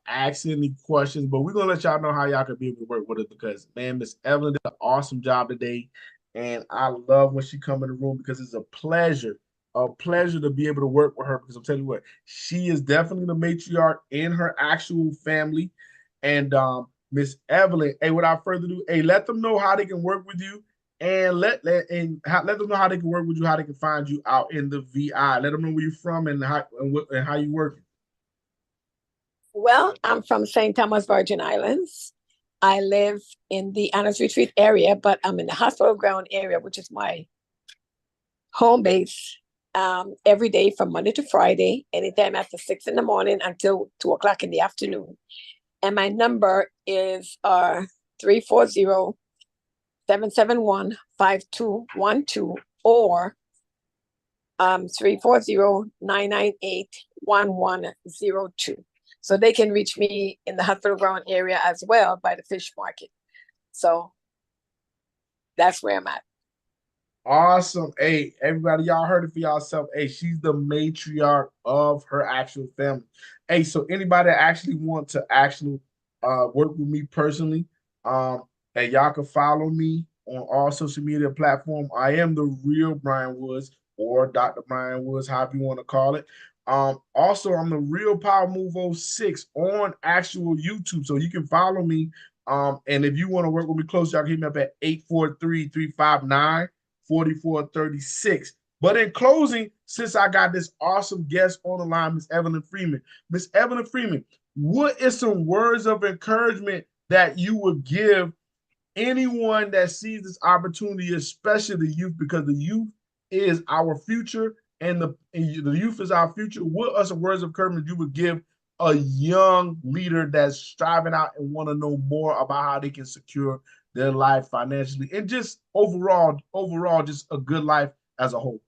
ask any questions, but we're gonna let y'all know how y'all can be able to work with it because man, Miss Evelyn did an awesome job today. And I love when she come in the room because it's a pleasure to be able to work with her because I'm telling you what, she is definitely the matriarch in her actual family. And Miss Evelyn, hey, without further ado, hey, let them know how they can work with you and let them know how they can work with you, how they can find you out in the VI. Let them know where you're from and how you working. Well, I'm from St. Thomas, Virgin Islands. I live in the Anna's Retreat area, but I'm in the Hospital Ground area, which is my home base. Every day from Monday to Friday, anytime after 6 in the morning until 2 o'clock in the afternoon. And my number is 340-771-5212 or 340-998-1102. So they can reach me in the Hospital Ground area as well by the fish market. So that's where I'm at. Awesome. Hey, everybody, y'all heard it for yourself. Hey, she's the matriarch of her actual family. Hey, so anybody that actually want to actually work with me personally, hey, y'all can follow me on all social media platforms. I am the real Brian Woods or Dr. Brian Woods, however you want to call it. Also, I'm the real Power Move 06 on actual YouTube. So you can follow me. And if you want to work with me close, y'all can hit me up at 843-359-4436. But in closing, since I got this awesome guest on the line, Miss Evelyn Freeman, what is some words of encouragement that you would give anyone that sees this opportunity, especially the youth, because the youth is our future and the youth is our future? What are some words of encouragement you would give a young leader that's striving out and want to know more about how they can secure their life financially and just overall, just a good life as a whole?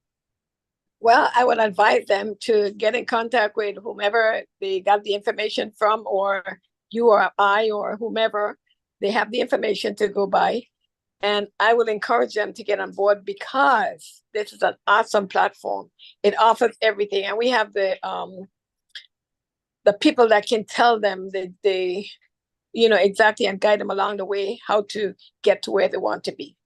Well, I would advise them to get in contact with whomever they got the information from, or you or I or whomever they have the information to go by. And I will encourage them to get on board because this is an awesome platform. It offers everything. And we have the people that can tell them that they, exactly, and guide them along the way how to get to where they want to be.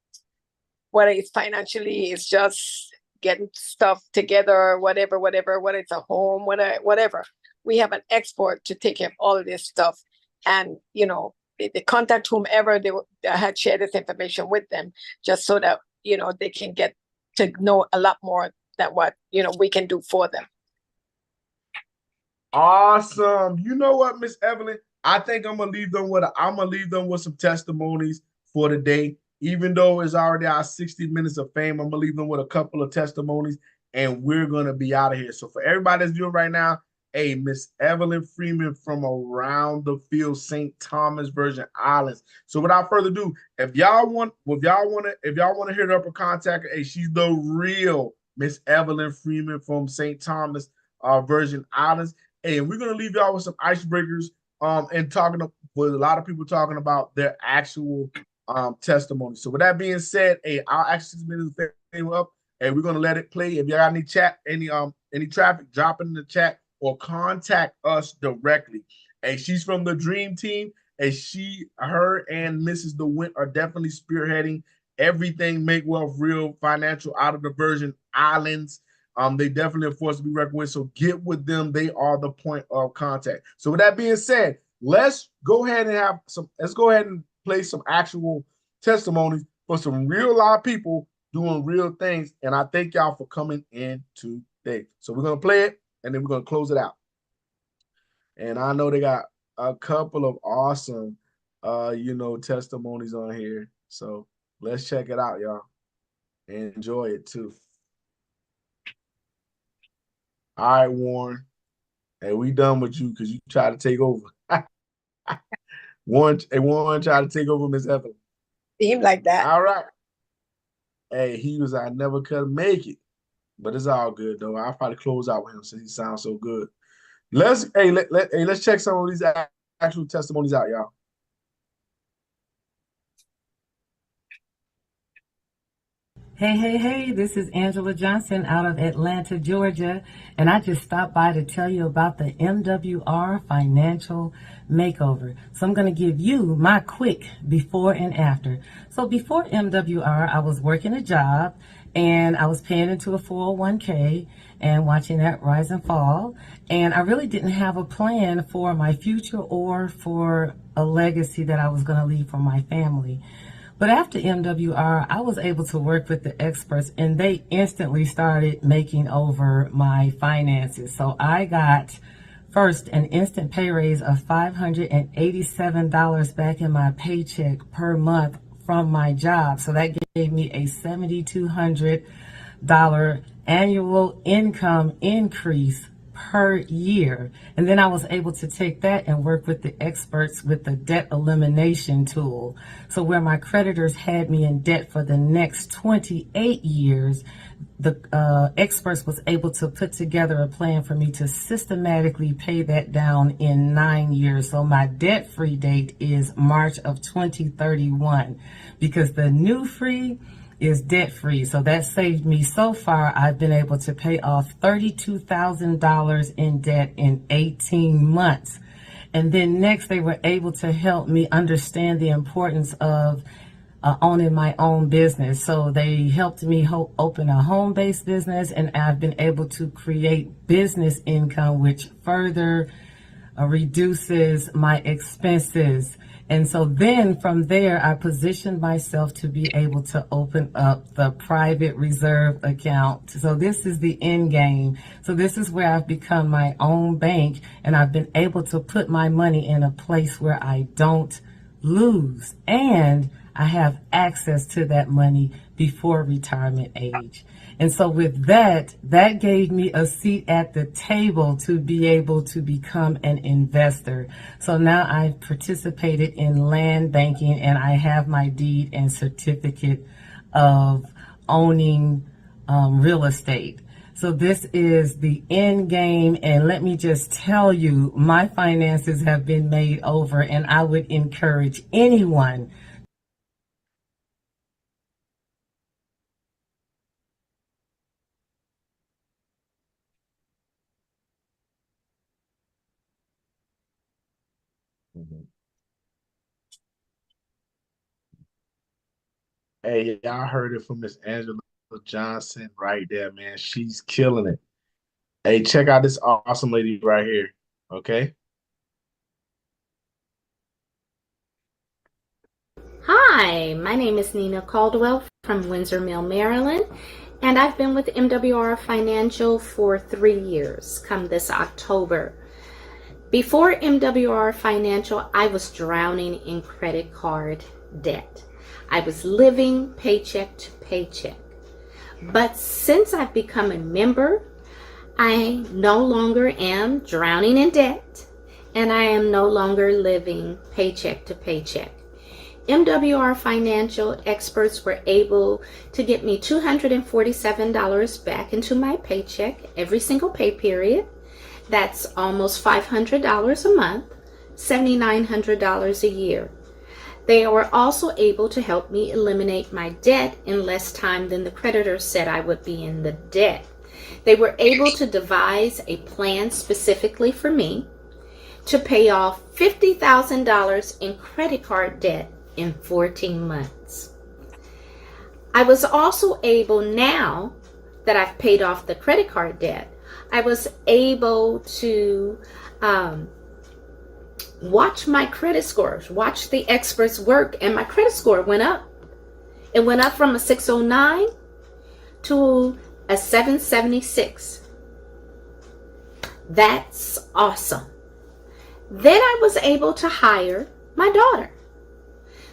Whether it's financially, it's just getting stuff together, whatever, whether it's a home, whatever. We have an expert to take care of all of this stuff. And, they contact whomever they had shared this information with them, just so that, they can get to know a lot more than what, we can do for them. Awesome. You know what, Miss Evelyn? I think I'm gonna leave them with some testimonies for the day. Even though it's already our 60 minutes of fame, I'm gonna leave them with a couple of testimonies, and we're gonna be out of here. So for everybody that's viewing right now, hey, Miss Evelyn Freeman from around the field, St. Thomas, Virgin Islands. So without further ado, if y'all want to hear her contact her, hey, she's the real Miss Evelyn Freeman from St. Thomas, Virgin Islands. Hey, and we're gonna leave y'all with some icebreakers, and talking with a lot of people talking about their actual testimony. So with that being said, hey, I'll actually 6 minutes up, and we're gonna let it play. If you got any traffic, drop it in the chat or contact us directly. Hey, she's from the Dream Team, and her and Mrs. DeWint are definitely spearheading everything Make Wealth Real financial out of the Virgin Islands. They definitely are forced to be reckoned with. So get with them. They are the point of contact. So with that being said, let's go ahead and play some actual testimonies for some real live people doing real things. And I thank y'all for coming in today. So we're gonna play it, and then we're gonna close it out. And I know they got a couple of awesome testimonies on here. So let's check it out, y'all. And enjoy it too. All right, Warren. Hey, we done with you because you tried to take over. Warren tried to take over Miss Evelyn. Seemed like that. All right. Hey, I never could make it. But it's all good though. I'll probably close out with him since he sounds so good. Let's check some of these actual testimonies out, y'all. Hey, this is Angela Johnson out of Atlanta, Georgia, and I just stopped by to tell you about the MWR Financial Makeover. So I'm going to give you my quick before and after. So before MWR, I was working a job, and I was paying into a 401k and watching that rise and fall, and I really didn't have a plan for my future or for a legacy that I was going to leave for my family. But after MWR, I was able to work with the experts, and they instantly started making over my finances. So I got first an instant pay raise of $587 back in my paycheck per month from my job. So that gave me a $7,200 annual income increase per year. And then I was able to take that and work with the experts with the debt elimination tool. So where my creditors had me in debt for the next 28 years, the experts was able to put together a plan for me to systematically pay that down in 9 years. So my debt-free date is March of 2031, because the new free is debt-free. So that saved me, so far, I've been able to pay off $32,000 in debt in 18 months. And then next, they were able to help me understand the importance of owning my own business. So they helped me open a home-based business, and I've been able to create business income, which further reduces my expenses. And so then from there, I positioned myself to be able to open up the private reserve account. So this is the end game. So this is where I've become my own bank, and I've been able to put my money in a place where I don't lose. And I have access to that money before retirement age. And so with that gave me a seat at the table to be able to become an investor. So now I've participated in land banking, and I have my deed and certificate of owning real estate. So this is the end game, and let me just tell you, my finances have been made over, and I would encourage anyone . Hey, y'all heard it from Miss Angela Johnson right there, man. She's killing it. Hey, check out this awesome lady right here. Okay. Hi, my name is Nina Caldwell from Windsor Mill, Maryland, and I've been with MWR Financial for 3 years, come this October. Before MWR Financial, I was drowning in credit card debt. I was living paycheck to paycheck. But since I've become a member, I no longer am drowning in debt, and I am no longer living paycheck to paycheck. MWR Financial experts were able to get me $247 back into my paycheck every single pay period. That's almost $500 a month, $7,900 a year. They were also able to help me eliminate my debt in less time than the creditor said I would be in the debt. They were able to devise a plan specifically for me to pay off $50,000 in credit card debt in 14 months. I was also able, now that I've paid off the credit card debt, I was able to watch my credit scores, watch the experts work, and my credit score went up. It went up from a 609 to a 776. That's awesome. Then I was able to hire my daughter.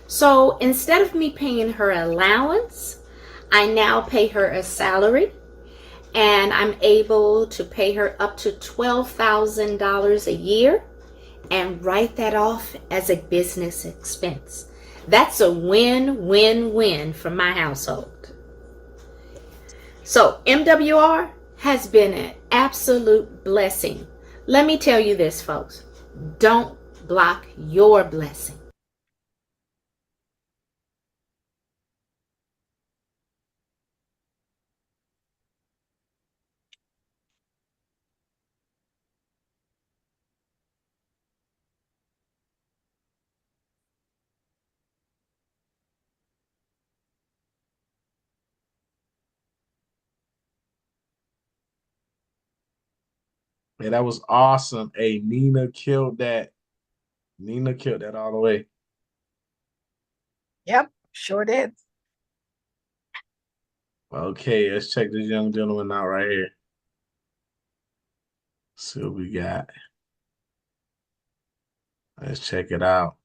So instead of me paying her allowance, I now pay her a salary, and I'm able to pay her up to $12,000 a year and write that off as a business expense. That's a win-win-win for my household. So MWR has been an absolute blessing. Let me tell you this, folks. Don't block your blessing. Man, that was awesome. Hey, Nina killed that. Nina killed that all the way. Yep, sure did. Okay, let's check this young gentleman out right here. See what we got. Let's check it out.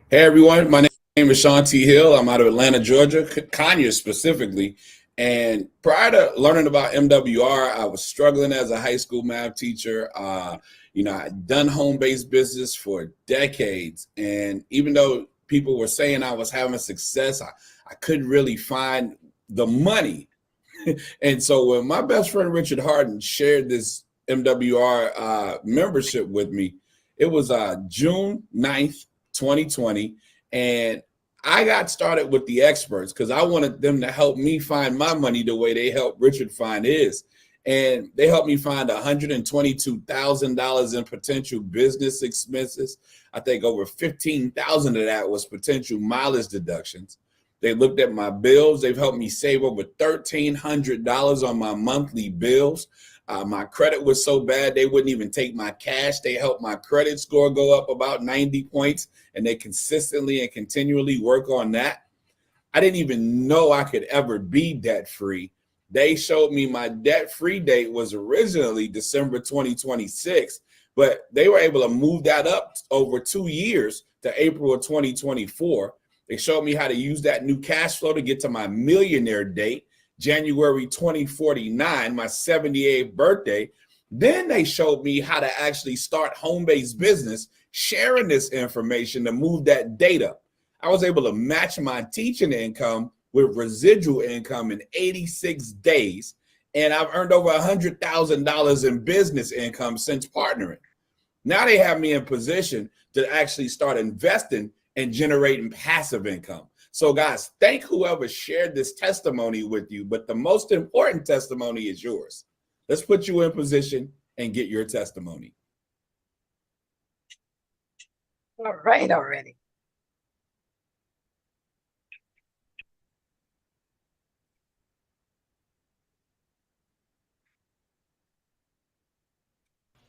Hey everyone, my name is Sean T. Hill. I'm out of Atlanta, Georgia, Conyers specifically. And prior to learning about MWR, I was struggling as a high school math teacher. I'd done home-based business for decades. And even though people were saying I was having success, I couldn't really find the money. And so when my best friend Richard Harden shared this MWR membership with me, it was June 9th, 2020, and I got started with the experts because I wanted them to help me find my money the way they helped Richard find his. And they helped me find $122,000 in potential business expenses. I think over $15,000 of that was potential mileage deductions. They looked at my bills. They've helped me save over $1,300 on my monthly bills. My credit was so bad, they wouldn't even take my cash. They helped my credit score go up about 90 points, and they consistently and continually work on that. I didn't even know I could ever be debt-free. They showed me my debt-free date was originally December 2026, but they were able to move that up over 2 years to April of 2024. They showed me how to use that new cash flow to get to my millionaire date, January 2049, my 78th birthday. Then they showed me how to actually start home-based business, sharing this information to move that data. I was able to match my teaching income with residual income in 86 days, and I've earned over $100,000 in business income since partnering. Now they have me in position to actually start investing and generating passive income. So guys, thank whoever shared this testimony with you, but the most important testimony is yours. Let's put you in position and get your testimony. All right, already.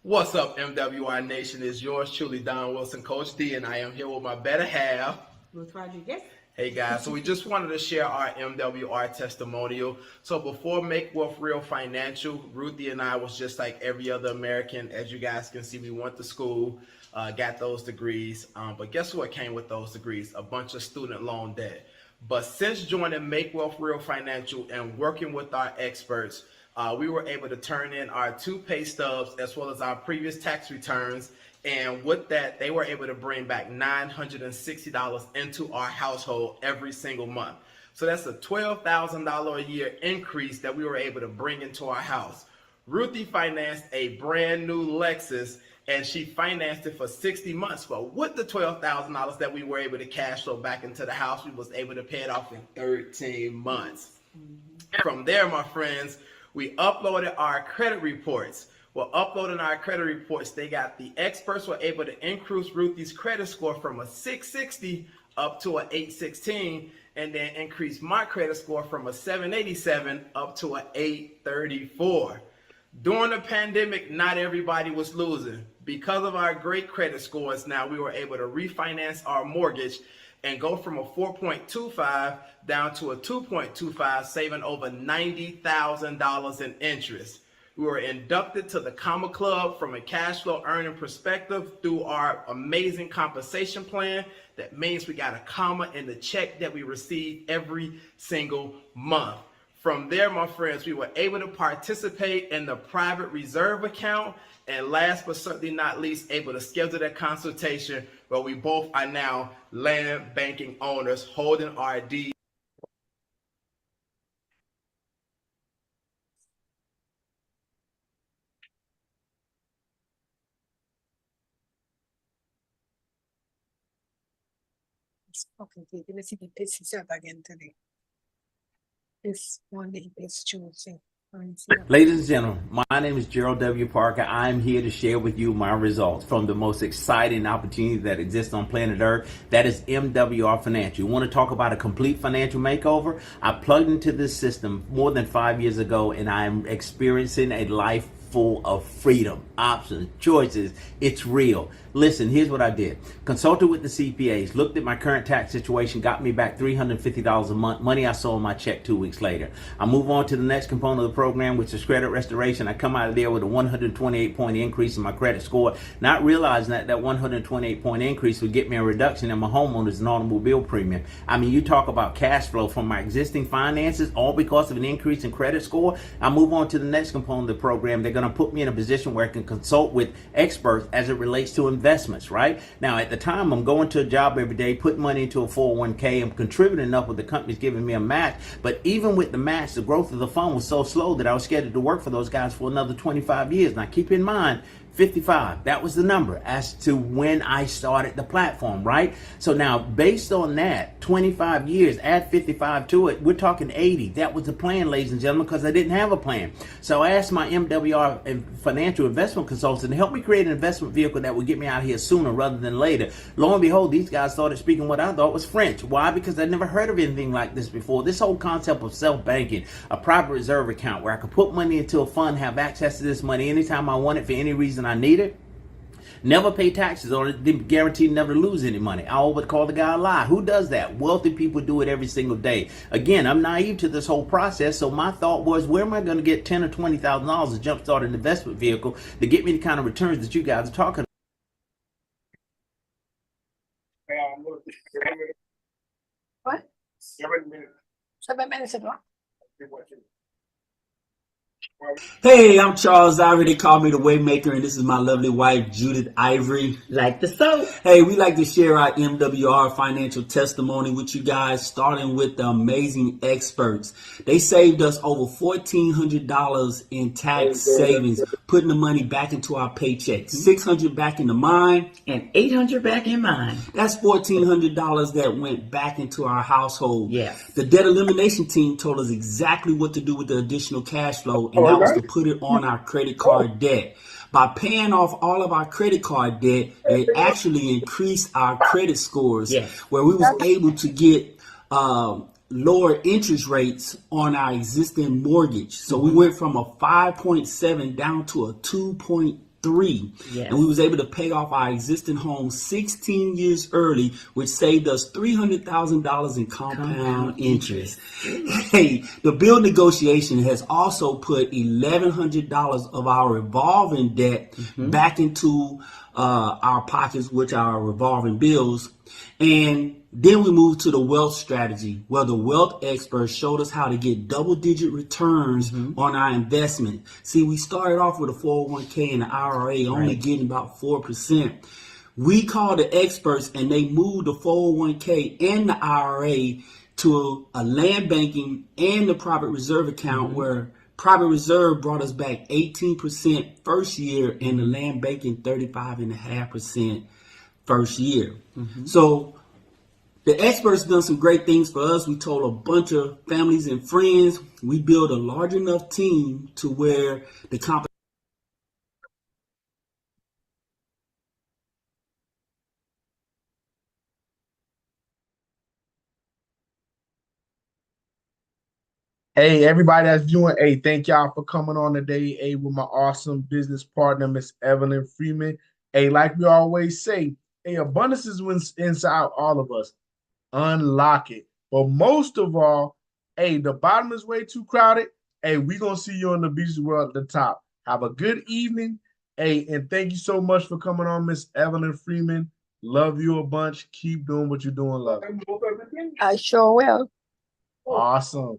What's up, MWR Nation? It's yours truly, Don Wilson, Coach D, and I am here with my better half, Ruth Rodriguez. Hey guys, so we just wanted to share our MWR testimonial. So before Make Wealth Real Financial, Ruthie and I was just like every other American. As you guys can see, we went to school, got those degrees. But guess what came with those degrees? A bunch of student loan debt. But since joining Make Wealth Real Financial and working with our experts, we were able to turn in our 2 pay stubs as well as our previous tax returns. And with that, they were able to bring back $960 into our household every single month. So that's a $12,000 a year increase that we were able to bring into our house. Ruthie financed a brand new Lexus, and she financed it for 60 months. But with the $12,000 that we were able to cash flow back into the house, we was able to pay it off in 13 months. From there, my friends, we uploaded our credit reports. Well, uploading our credit reports, the experts were able to increase Ruthie's credit score from a 660 up to an 816, and then increase my credit score from a 787 up to an 834. During the pandemic, not everybody was losing. Because of our great credit scores, now we were able to refinance our mortgage and go from a 4.25 down to a 2.25, saving over $90,000 in interest. We were inducted to the Comma Club from a cash flow earning perspective through our amazing compensation plan. That means we got a comma in the check that we receive every single month. From there, my friends, we were able to participate in the private reserve account. And last but certainly not least, able to schedule that consultation where we both are now land banking owners holding our deed. Okay, let me see the page itself again today. It's Monday, it's Tuesday. Ladies and gentlemen, my name is Gerald W. Parker. I'm here to share with you my results from the most exciting opportunity that exists on planet Earth. That is MWR Financial. You want to talk about a complete financial makeover? I plugged into this system more than 5 years ago, and I'm experiencing a life full of freedom, options, choices. It's real. Listen, here's what I did. Consulted with the CPAs, looked at my current tax situation, got me back $350 a month, money I saw in my check 2 weeks later. I move on to the next component of the program, which is credit restoration. I come out of there with a 128-point increase in my credit score, not realizing that 128-point increase would get me a reduction in my homeowner's and automobile premium. I mean, you talk about cash flow from my existing finances, all because of an increase in credit score. I move on to the next component of the program. They're going to put me in a position where I can consult with experts as it relates to investments, right? Now, at the time, I'm going to a job every day, putting money into a 401k. I'm contributing enough with the company's giving me a match. But even with the match, the growth of the fund was so slow that I was scheduled to work for those guys for another 25 years. Now, keep in mind, 55, that was the number as to when I started the platform, right? So now, based on that, 25 years, add 55 to it, we're talking 80. That was the plan, ladies and gentlemen, because I didn't have a plan. So I asked my MWR financial investment consultant to help me create an investment vehicle that would get me out of here sooner rather than later. Lo and behold, these guys started speaking what I thought was French. Why? Because I'd never heard of anything like this before. This whole concept of self-banking, a private reserve account where I could put money into a fund, have access to this money anytime I want it for any reason I need it. Never pay taxes on it, guaranteed never to lose any money. I would call the guy a lie. Who does that? Wealthy people do it every single day. Again, I'm naive to this whole process, so my thought was, where am I going to get $10,000 or $20,000 to jumpstart an investment vehicle to get me the kind of returns that you guys are talking about? What? 7 minutes ago. Hey, I'm Charles Ivory. They call me the Waymaker, and this is my lovely wife, Judith Ivory. Like the soap. Hey, we like to share our MWR financial testimony with you guys, starting with the amazing experts. They saved us over $1,400 in tax savings, putting the money back into our paycheck. $600 back into mine, and $800 back in mine. That's $1,400 that went back into our household. Yeah. The debt elimination team told us exactly what to do with the additional cash flow, and that was to put it on our credit card debt. By paying off all of our credit card debt, it actually increased our credit scores, where we was able to get lower interest rates on our existing mortgage. So we went from a 5.7 down to a 2.8 3. Yes. And we was able to pay off our existing home 16 years early, which saved us $300,000 in compound interest. Hey, the bill negotiation has also put $1,100 of our revolving debt back into our pockets, which are our revolving bills. And then we moved to the wealth strategy, where the wealth experts showed us how to get double-digit returns on our investment. See, we started off with a 401k and an IRA only getting about 4%. We called the experts and they moved the 401k and the IRA to a land banking and the private reserve account, where private reserve brought us back 18% first year and the land banking 35.5% first year. So the experts done some great things for us. We told a bunch of families and friends. We built a large enough team to where the competition. Hey, everybody that's viewing, hey, thank y'all for coming on today. Hey, with my awesome business partner, Miss Evelyn Freeman. Hey, like we always say, hey, abundance is what's inside all of us. Unlock it. But most of all, hey, the bottom is way too crowded. Hey, we gonna see you on the beach world at the top. Have a good evening. Hey, and thank you so much for coming on, Miss Evelyn Freeman. Love you a bunch. Keep doing what you're doing, love. I sure will. Awesome.